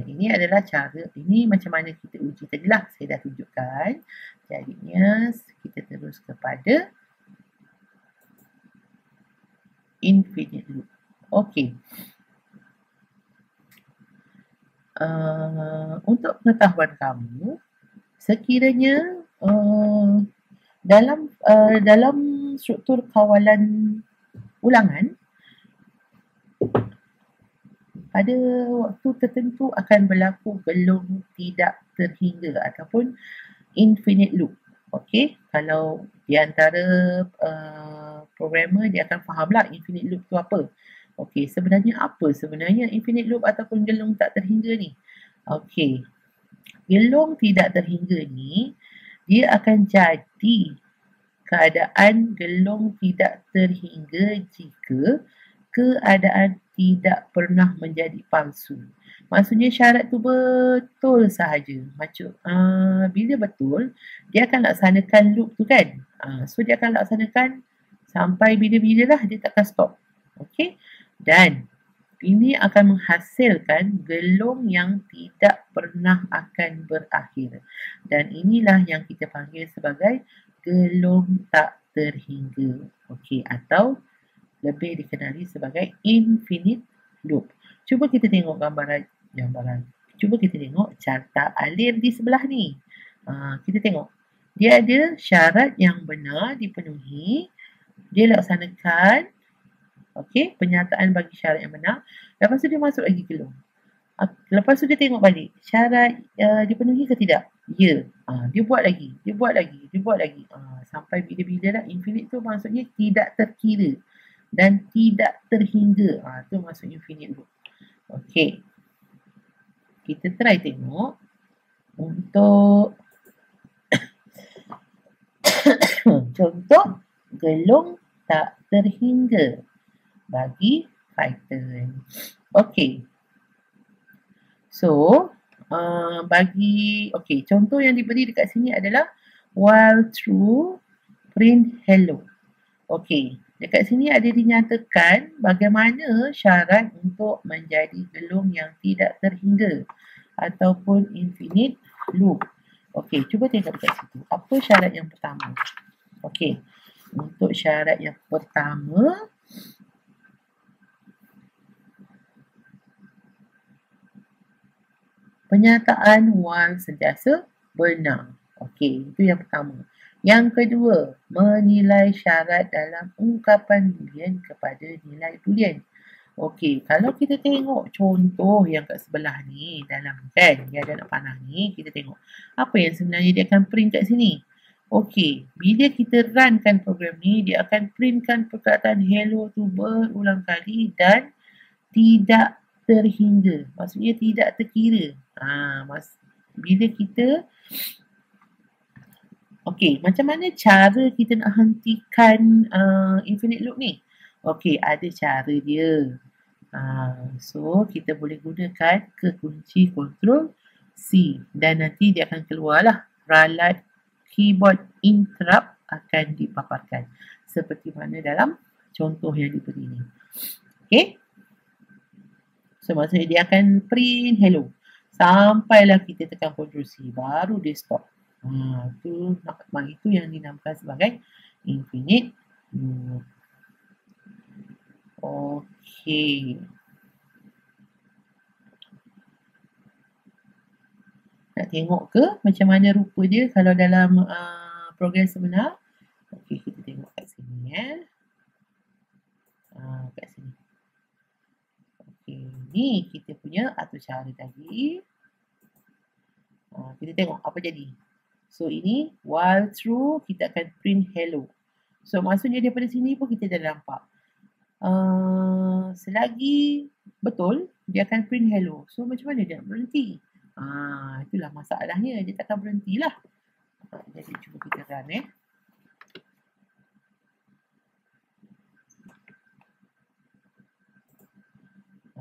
ini adalah cara, ini macam mana kita uji tadi lah, saya dah tunjukkan. Jadinya kita terus kepada infinite loop. Okey. Untuk pengetahuan kamu, sekiranya dalam struktur kawalan ulangan, pada waktu tertentu akan berlaku gelung tidak terhingga ataupun infinite loop. Okey, kalau di antara programmer dia akan fahamlah infinite loop tu apa. Okey, sebenarnya apa sebenarnya infinite loop ataupun gelung tak terhingga ni? Okey, gelung tidak terhingga ni dia akan jadi keadaan gelung tidak terhingga jika keadaan tidak pernah menjadi palsu. Maksudnya syarat tu betul sahaja. Macam bila betul, dia akan laksanakan loop tu kan. So dia akan laksanakan sampai bila-bila lah, dia takkan stop. Okey. Dan ini akan menghasilkan gelung yang tidak pernah akan berakhir. Dan inilah yang kita panggil sebagai gelung tak terhingga. Okey, atau lebih dikenali sebagai infinite loop. Cuba kita tengok gambaran. Cuba kita tengok carta alir di sebelah ni. Kita tengok. Dia ada syarat yang benar dipenuhi. Dia laksanakan penyataan bagi syarat yang benar. Lepas tu dia masuk lagi gelung. Lepas tu dia tengok balik. Syarat dipenuhi ke tidak? Ya. Dia buat lagi. Sampai bila-bila lah. Infinite tu maksudnya tidak terkira dan tidak terhingga. Tu maksud infinite loop. Okey. Kita try tengok untuk contoh gelung tak terhingga bagi Python. Okey. So, contoh yang diberi dekat sini adalah while true print hello. Okey. Dekat sini ada dinyatakan bagaimana syarat untuk menjadi gelung yang tidak terhingga ataupun infinite loop. Okey, cuba tengok dekat situ. Apa syarat yang pertama? Okey, untuk syarat yang pertama, penyataan while sentiasa benar. Okey, itu yang pertama. Yang kedua, menilai syarat dalam ungkapan boolean kepada nilai boolean. Okey, kalau kita tengok contoh yang kat sebelah ni dalam kan, dia ada nak panah ni, kita tengok apa yang sebenarnya dia akan print kat sini. Okey, bila kita runkan program ni, dia akan printkan perkataan hello tu berulang kali dan tidak terhingga. Maksudnya tidak terkira. Bila kita okey, macam mana cara kita nak hentikan infinite loop ni? Okey, ada cara dia. So, kita boleh gunakan kekunci Ctrl C dan nanti dia akan keluarlah ralat keyboard interrupt akan dipaparkan seperti mana dalam contoh yang diberi ni. Okey. So, maksudnya dia akan print hello. Sampailah kita tekan Ctrl C, baru dia stop. Itu yang dinamakan sebagai infinite loop. Okey. Nak tengok ke macam mana rupa dia kalau dalam program sebenar? Okey, kita tengok kat sini kat sini. Okey, ni kita punya atur cara tadi. Kita tengok apa jadi. So ini while true kita akan print hello. So maksudnya daripada sini pun kita dah nampak. Selagi betul dia akan print hello. So macam mana dia nak berhenti? Itulah masalahnya, dia takkan berhentilah. Jadi cuba kita run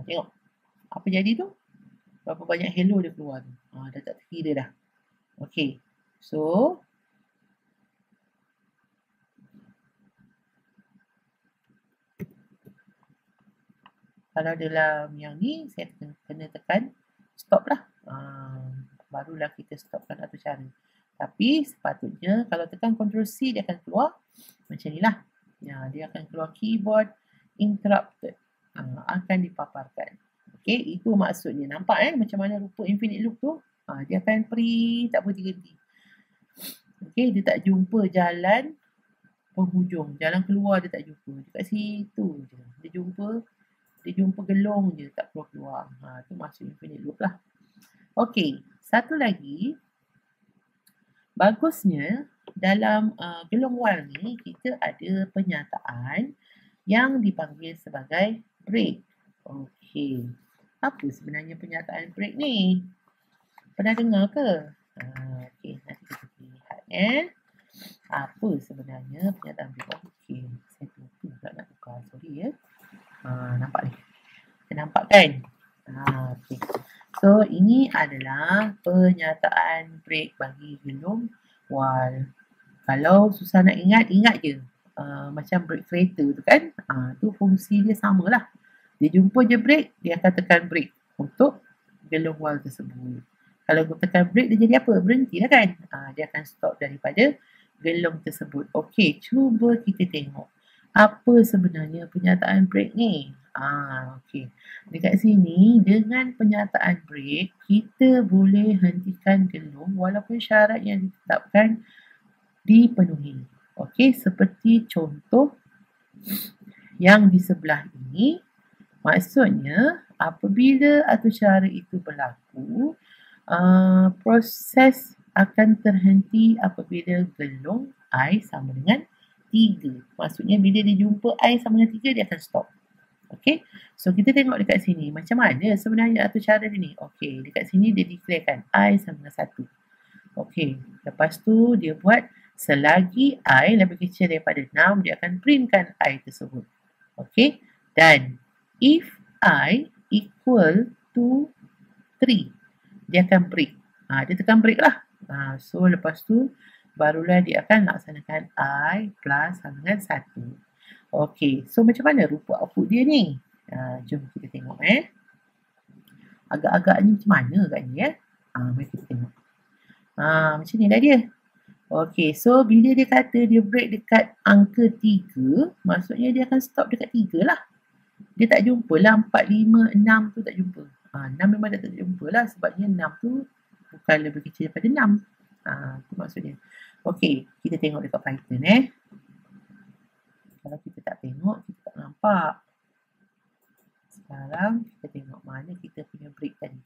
tengok apa jadi tu. Berapa banyak hello dia keluar tu. Dah tak terkira dah. Okey. So kalau dalam yang ni saya kena tekan stop lah. Barulah kita stopkan atur cara. Tapi sepatutnya kalau tekan Ctrl C dia akan keluar macam ni lah. Dia akan keluar keyboard interrupted. Akan dipaparkan. Okey, itu maksudnya. Nampak macam mana rupa infinite loop tu? Dia akan print tak berhenti-henti. Okey, dia tak jumpa jalan penghujung, jalan keluar dia tak jumpa. Dekat situ je. Dia jumpa gelong je, tak keluar-keluar. Tu maksud infinite loop lah. Okey, satu lagi, bagusnya dalam gelong while ni kita ada pernyataan yang dipanggil sebagai break. Okey, apa sebenarnya pernyataan break ni? Pernah dengar ke? Okey, nanti kita lihat apa sebenarnya pernyataan break. Okey, saya lupa pula nak tukar. Sorry ya. Nampak ni. Kita nampak kan? Okey. So, ini adalah pernyataan break bagi gelong while. Kalau susah nak ingat, ingat je. Macam brake kereta tu kan. Tu fungsi dia samalah. Dia jumpa je brake, dia akan tekan brake untuk gelong while tersebut. Kalau tekan brake, dia jadi apa? Berhenti lah kan. Dia akan stop daripada gelong tersebut. Okey, cuba kita tengok. Apa sebenarnya pernyataan brake ni? Okey. Dekat sini, dengan pernyataan brake, kita boleh hentikan gelong walaupun syarat yang ditetapkan dipenuhi. Okey, seperti contoh yang di sebelah ini, maksudnya apabila atur cara itu berlaku, proses akan terhenti apabila gelong I sama dengan 3. Maksudnya bila dia jumpa I sama dengan 3, dia akan stop. Okey, so kita tengok dekat sini macam mana sebenarnya atur cara dia ni. Okey, dekat sini dia declarekan I sama dengan 1. Okey, lepas tu dia buat selagi I lebih kecil daripada 6, dia akan printkan I tersebut. Okey, dan if I equal to 3, dia akan break. Dia tekan break lah. So lepas tu barulah dia akan laksanakan I plus sama dengan 1. Okey, so macam mana rupa output dia ni? Jom kita tengok Agak-agaknya macam mana agaknya mari kita tengok. Macam ni lah dia. Okey, so bila dia kata dia break dekat angka 3, maksudnya dia akan stop dekat 3 lah. Dia tak jumpa lah 4, 5, 6 tu tak jumpa. 6 memang dah tak jumpa lah sebabnya 6 tu bukan lebih kecil daripada 6. Tu maksudnya. Okey, kita tengok dekat Python Kalau kita tak tengok, kita tak nampak. Sekarang kita tengok mana kita punya break tadi.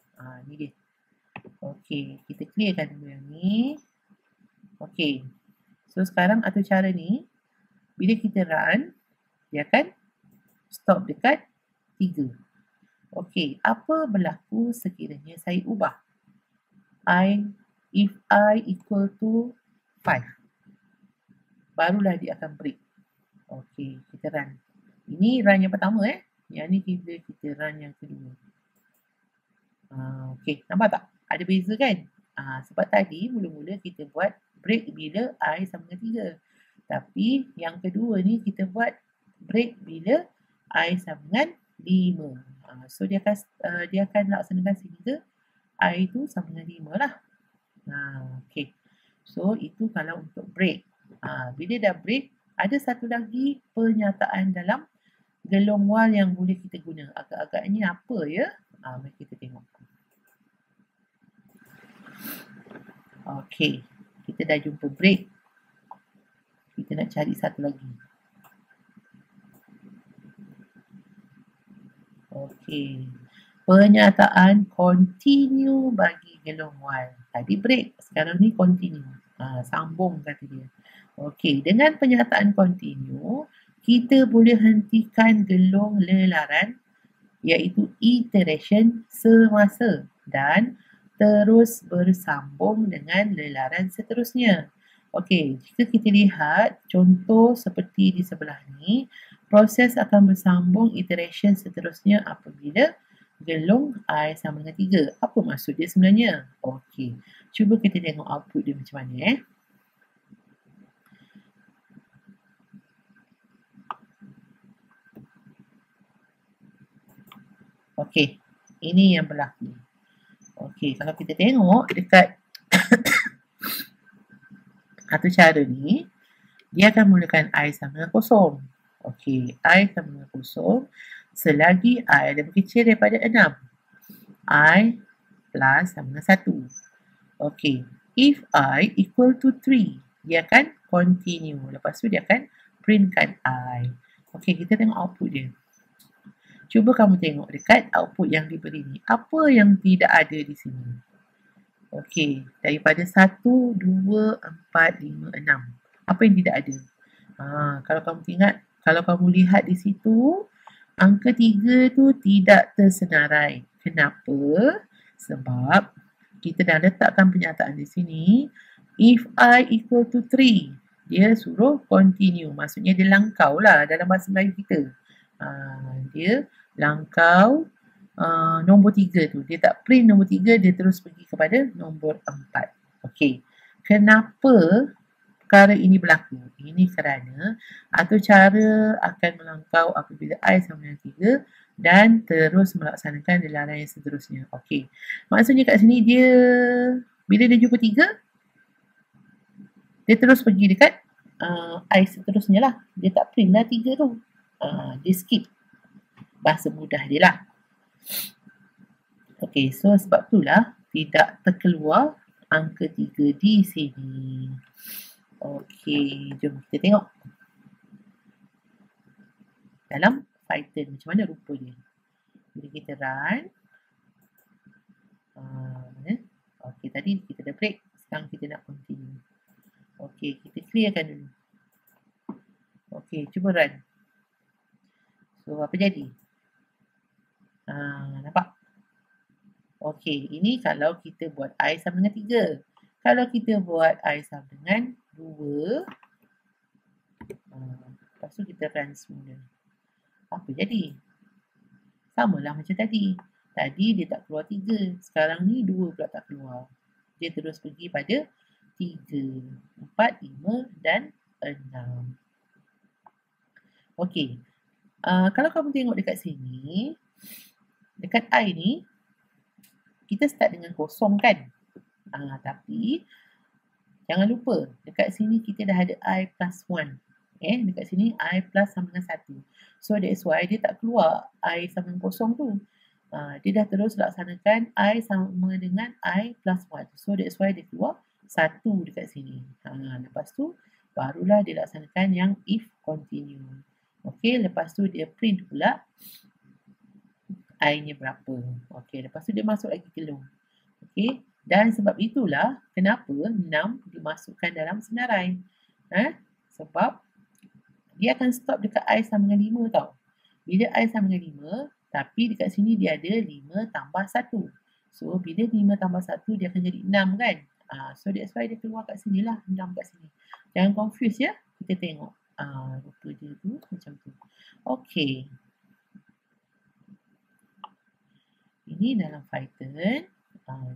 Ni dia. Okey, kita clearkan dulu yang ni. Okey, so sekarang atur cara ni, bila kita run, dia akan stop dekat 3. Okey, apa berlaku sekiranya saya ubah? If I equal to 5, barulah dia akan break. Okey, kita run. Ini run yang pertama Yang ni kita run yang kedua. Okey, nampak tak? Ada beza kan? Sebab tadi mula-mula kita buat break bila I sama dengan 3. Tapi yang kedua ni kita buat break bila I sama dengan 5. So dia akan laksanakan sehingga I tu sama dengan 5 lah. Okey. So itu kalau untuk break. Bila dah break, ada satu lagi pernyataan dalam gelong while yang boleh kita guna. Agak-agaknya apa ya? Mari kita tengok. Okey. Kita dah jumpa break. Kita nak cari satu lagi. Okey. Pernyataan continue bagi gelong while. Tadi break, sekarang ni continue. Sambung kata dia. Okey, dengan pernyataan continue, kita boleh hentikan gelong lelaran iaitu iteration semasa dan terus bersambung dengan lelaran seterusnya. Okey, jika kita lihat contoh seperti di sebelah ni, proses akan bersambung iteration seterusnya apabila gelong I sama dengan 3. Apa maksud dia sebenarnya? Okey, cuba kita tengok output dia macam mana Okey, ini yang berlaku. Okey, kalau kita tengok dekat atur cara ni, dia akan mulakan I sama dengan 0. Okey, I sama dengan 0 selagi I lebih kecil daripada 6. I plus sama dengan 1. Okey, if I equal to 3, dia akan continue. Lepas tu dia akan printkan I. Okey, kita tengok output dia. Cuba kamu tengok dekat output yang diberi ni. Apa yang tidak ada di sini? Okey, daripada 1, 2, 4, 5, 6. Apa yang tidak ada? Kalau kamu ingat, kalau kamu lihat di situ, angka 3 tu tidak tersenarai. Kenapa? Sebab kita dah letakkan pernyataan di sini. If I equal to 3, dia suruh continue. Maksudnya dia langkau lah dalam bahasa Melayu kita. Dia langkau nombor 3 tu. Dia tak print nombor 3, dia terus pergi kepada nombor 4. Okey. Kenapa perkara ini berlaku? Ini kerana atau cara akan melangkau apabila I sama dengan 3 dan terus melaksanakan lelaran yang seterusnya. Okey. Maksudnya kat sini dia bila dia jumpa 3, dia terus pergi dekat I seterusnya lah. Dia tak print lah 3 tu. Dia skip. Bahasa mudah dia lah. Okey, so sebab itulah tidak terkeluar angka 3 di sini. Okey, jom kita tengok dalam Python macam mana rupa dia. Bila kita run, okey, tadi kita dah break, sekarang kita nak continue. Okey, kita clearkan dulu. Okey, cuba run. So, apa jadi? Nampak? Okey, ini kalau kita buat I sama dengan 3. Kalau kita buat I sama dengan 2, lepas tu kita run semula. Apa jadi? Samalah macam tadi. Tadi dia tak keluar 3. Sekarang ni 2 pula tak keluar. Dia terus pergi pada 3, 4, 5 dan 6. Okey. Kalau kamu tengok dekat sini, dekat I ni, kita start dengan kosong kan? Tapi, jangan lupa, dekat sini kita dah ada I plus 1. Dekat sini I plus sama dengan 1. So, that's why dia tak keluar I sama dengan kosong tu. Dia dah terus laksanakan I sama dengan I plus 1. So, that's why dia keluar 1 dekat sini. Lepas tu, barulah dia laksanakan yang if continue. Okey, lepas tu dia print pula I-nya berapa. Okey, lepas tu dia masuk lagi kelong. Okey, dan sebab itulah kenapa 6 dimasukkan dalam senarai. Sebab dia akan stop dekat I sama dengan 5 tau. Bila I sama dengan 5, tapi dekat sini dia ada 5 tambah 1. So, bila 5 tambah 1, dia akan jadi 6 kan? So, that's why dia keluar kat sini lah. 6 kat sini. Jangan confuse ya. Kita tengok. Rupa dia tu macam tu. Okey. Ini dalam Python.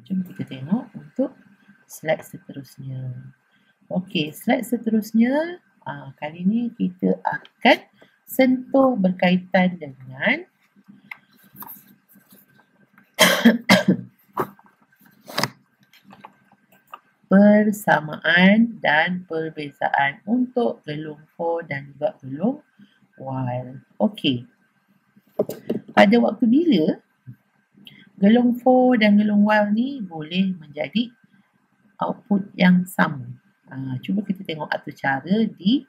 Jom kita tengok untuk slide seterusnya. Okey, slide seterusnya. Kali ni kita akan sentuh berkaitan dengan persamaan dan perbezaan untuk gelung for dan juga gelung while. Okey. Pada waktu bila gelung for dan gelung while ni boleh menjadi output yang sama? Cuba kita tengok atur cara di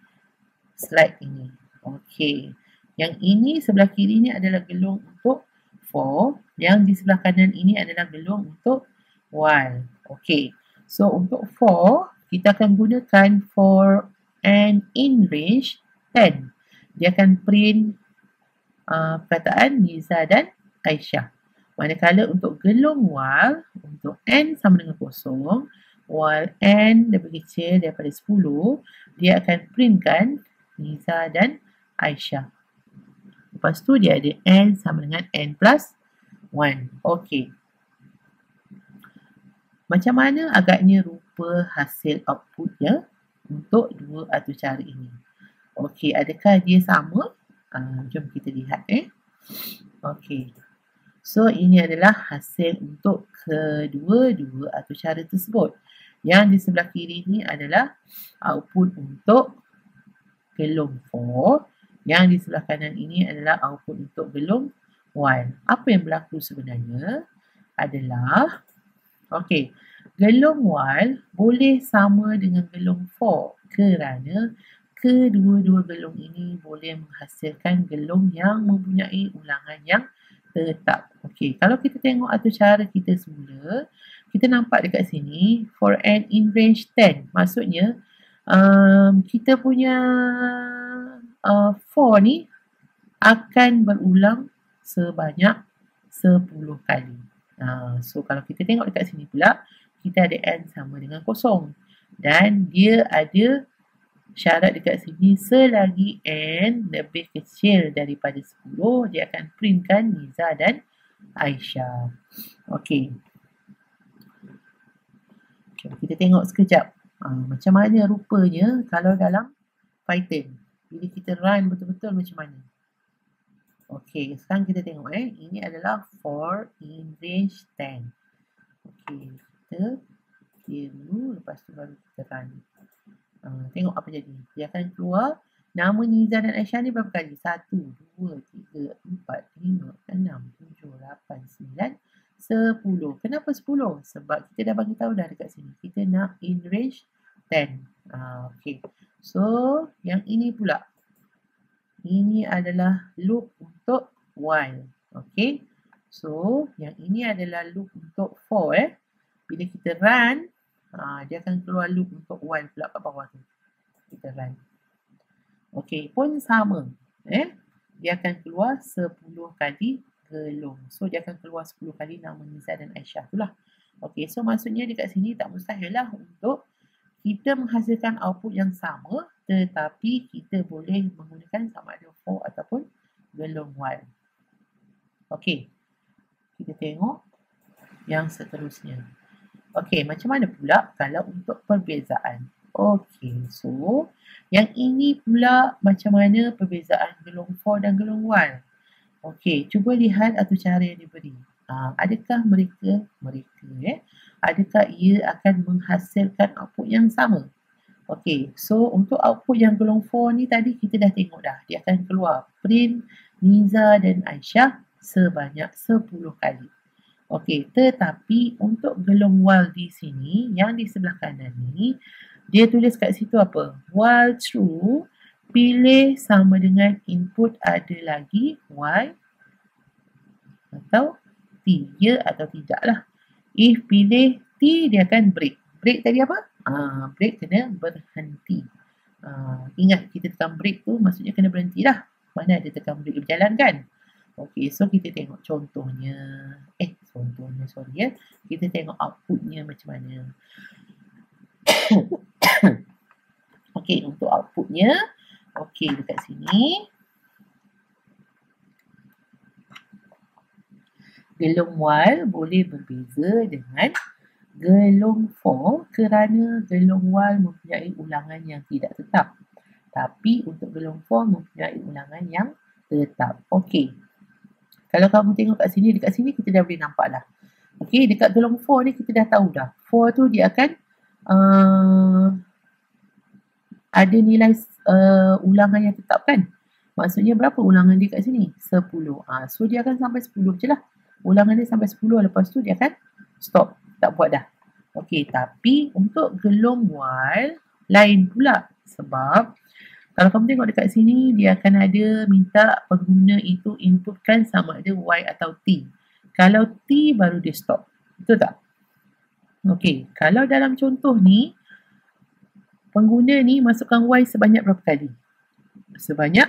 slide ini. Okey. Yang ini sebelah kiri ni adalah gelung untuk for, yang di sebelah kanan ini adalah gelung untuk while. Okey. So, untuk for, kita akan gunakan for and in range 10. Dia akan print perkataan Niza dan Aisyah. Manakala untuk gelung while, untuk n sama dengan 0, while n lebih kecil daripada 10, dia akan printkan Niza dan Aisyah. Lepas tu dia ada n sama dengan n plus 1. Okey. Macam mana agaknya rupa hasil outputnya untuk dua atur cara ini? Okey, adakah dia sama? Jom kita lihat. Okey. So, ini adalah hasil untuk kedua-dua atur cara tersebut. Yang di sebelah kiri ni adalah output untuk gelung for. Yang di sebelah kanan ini adalah output untuk gelung while. Apa yang berlaku sebenarnya adalah, okey, gelong while boleh sama dengan gelong for kerana kedua-dua gelong ini boleh menghasilkan gelong yang mempunyai ulangan yang tetap. Okey, kalau kita tengok atur cara kita semula, kita nampak dekat sini for n in range 10. Maksudnya kita punya for ni akan berulang sebanyak 10 kali. So kalau kita tengok dekat sini pula, kita ada n sama dengan kosong. Dan dia ada syarat dekat sini, selagi n lebih kecil daripada 10, dia akan printkan Niza dan Aisyah. Okey. Kita tengok sekejap. Macam mana rupanya kalau dalam Python. Bila kita run betul-betul macam mana. Okey, sekarang kita tengok ini adalah for in range 10. Okey, kita clear dulu, lepas tu baru kita run. Tengok apa jadi. Dia akan keluar nama Niza dan Aisyah ni berapa kali? 1, 2, 3, 4, 5, 6, 7, 8, 9, 10. Kenapa 10? Sebab kita dah bagi tahu dah dekat sini. Kita nak in range 10. Okey. So, yang ini pula. Ini adalah loop untuk while. Okey. So, yang ini adalah loop untuk for. Bila kita run, dia akan keluar loop untuk while pula kat bawah tu. Kita run. Okey, pun sama. Dia akan keluar 10 kali gelong. So, dia akan keluar 10 kali nama Niza dan Aisyah tu lah. Okey, so maksudnya dekat sini tak mustahil lah untuk kita menghasilkan output yang sama, tetapi kita boleh menggunakan sama ada for ataupun gelong while. Okey, kita tengok yang seterusnya. Okey, macam mana pula kalau untuk perbezaan? Okey, so yang ini pula macam mana perbezaan gelong for dan gelong while? Okey, cuba lihat atur cara yang diberi. Adakah mereka adakah ia akan menghasilkan output yang sama? Okey, so untuk output yang gelong for ni tadi kita dah tengok dah. Dia akan keluar print Niza dan Aisyah sebanyak 10 kali. Okey, tetapi untuk gelong while di sini, yang di sebelah kanan ni, dia tulis kat situ apa? While true, pilih sama dengan input ada lagi Y atau T. Ya atau tidak lah. If pilih T, dia akan break. Break tadi apa? Break kena berhenti. Ingat kita tekan break tu maksudnya kena berhenti lah. Mana ada tekan break berjalan kan? Okey, so kita tengok contohnya. Kita tengok outputnya macam mana. Okey, untuk outputnya. Okey, dekat sini. Gelong while boleh berbeza dengan gelong for kerana gelong while mempunyai ulangan yang tidak tetap. Tapi untuk gelong for mempunyai ulangan yang tetap. Okey. Kalau kamu tengok kat sini, dekat sini kita dah boleh nampak dah. Okey, dekat gelong for ni kita dah tahu dah. For tu dia akan ada nilai ulangan yang tetap kan. Maksudnya berapa ulangan dia kat sini? 10. So dia akan sampai 10 je lah. Ulangan dia sampai 10, lepas tu dia akan stop. Tak buat dah. Okey, tapi untuk gelong while lain pula. Sebab kalau kamu tengok dekat sini, dia akan ada minta pengguna itu inputkan sama ada Y atau T. Kalau T baru dia stop. Betul tak? Okey, kalau dalam contoh ni, pengguna ni masukkan Y sebanyak berapa kali? Sebanyak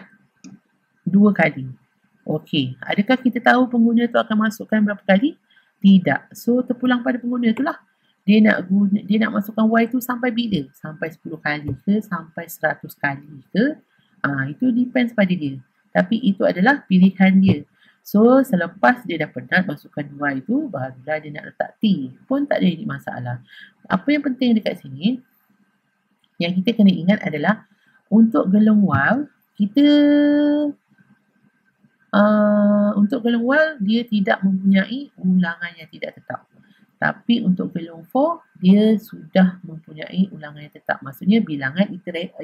2 kali. Okey, adakah kita tahu pengguna tu akan masukkan berapa kali? Tidak. So, terpulang pada pengguna tu lah. Dia nak masukkan Y tu sampai bila? Sampai 10 kali ke? Sampai 100 kali ke? Itu depends pada dia. Tapi itu adalah pilihan dia. So, selepas dia dah penat masukkan Y tu, barulah dia nak letak T. Pun tak ada jadi masalah. Apa yang penting dekat sini, yang kita kena ingat adalah untuk gelong while, untuk gelong while, dia tidak mempunyai ulangan yang tidak tetap. Tapi untuk gelong for, dia sudah mempunyai ulangan yang tetap. Maksudnya bilangan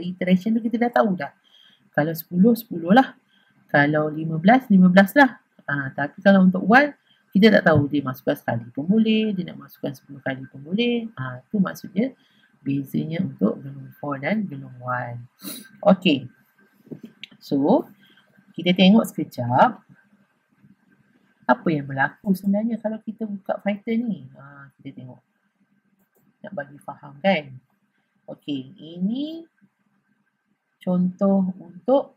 iteration tu kita dah tahu dah. Kalau 10, 10 lah. Kalau 15, 15 lah. Tapi kalau untuk while, Kita tak tahu dia masukkan sekali pun boleh, dia nak masukkan 10 kali pun boleh. Itu maksudnya bezanya untuk gelung for dan gelung while. Okey. So, kita tengok sekejap apa yang berlaku sebenarnya kalau kita buka Python ni. Kita tengok. Nak bagi faham kan. Okey, ini contoh untuk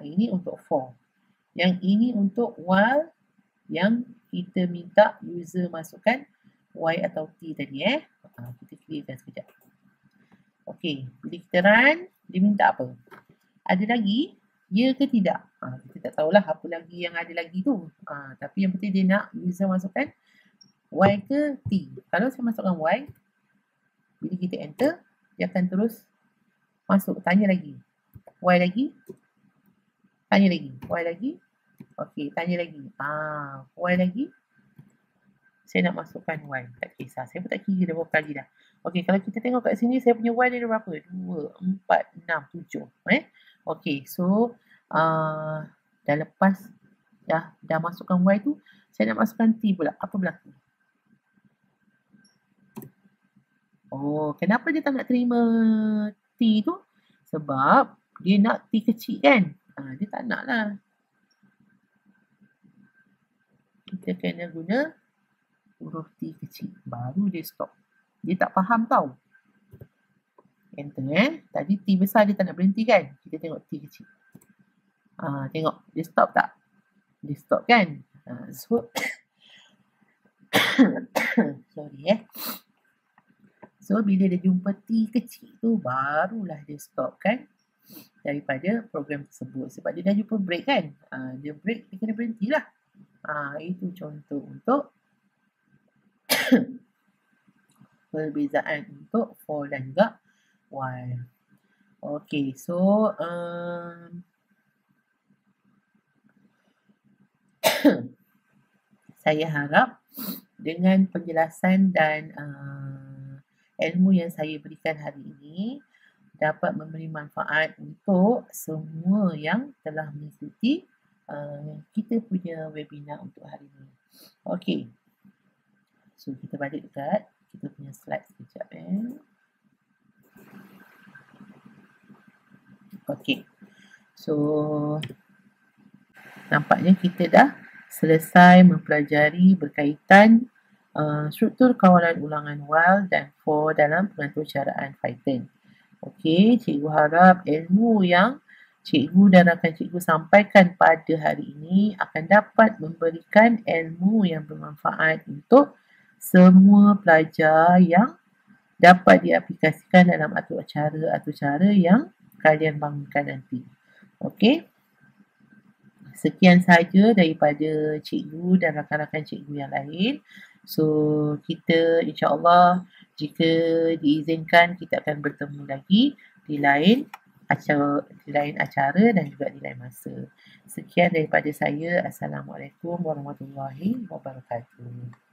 ini untuk for. Yang ini untuk while yang kita minta user masukkan Y atau T tadi kita clearkan sekejap. Okey, bila kita run, dia minta apa? Ada lagi? Ya ke tidak? Kita tak tahulah apa lagi yang ada lagi tu. Tapi yang penting dia nak user masukkan Y ke T. Kalau saya masukkan Y, bila kita enter, dia akan terus masuk. Tanya lagi. Y lagi. Tanya lagi. Y lagi. Okey, tanya lagi. Y lagi. Saya nak masukkan Y. Tak kisah. Saya pun tak kira dah berapa kali dah. Okey, kalau kita tengok kat sini, saya punya Y ni berapa? 2, 4, 6, 7. Okey, so dah lepas dah masukkan Y tu, saya nak masukkan T pula. Apa berlaku? Oh, kenapa dia tak nak terima T tu? Sebab dia nak T kecil kan? Dia tak nak lah. Kita kena guna huruf T kecil. Baru dia stop. Dia tak faham tau. Enter Tadi T besar dia tak nak berhenti kan? Kita tengok T kecil. Tengok. Dia stop tak? Dia stop kan? So sorry So bila dia jumpa T kecil tu, barulah dia stop kan daripada program tersebut. Sebab dia dah jumpa break kan. Dia break, dia kena berhenti lah. Itu contoh untuk perbezaan untuk for dan juga while. Okay, so saya harap dengan penjelasan dan ilmu yang saya berikan hari ini dapat memberi manfaat untuk semua yang telah mengikuti kita punya webinar untuk hari ini. Okey. So kita balik dekat kita punya slide sekejap Okey. So nampaknya kita dah selesai mempelajari berkaitan struktur kawalan ulangan while dan for dalam pengaturcaraan Python. Okey, cikgu harap ilmu yang cikgu dan rakan cikgu sampaikan pada hari ini akan dapat memberikan ilmu yang bermanfaat untuk semua pelajar yang dapat diaplikasikan dalam atur-cara yang kalian bangunkan nanti. Okey. Sekian sahaja daripada cikgu dan rakan-rakan cikgu yang lain. So, kita insya-Allah jika diizinkan kita akan bertemu lagi di lain acara dan juga di lain masa. Sekian daripada saya. Assalamualaikum warahmatullahi wabarakatuh.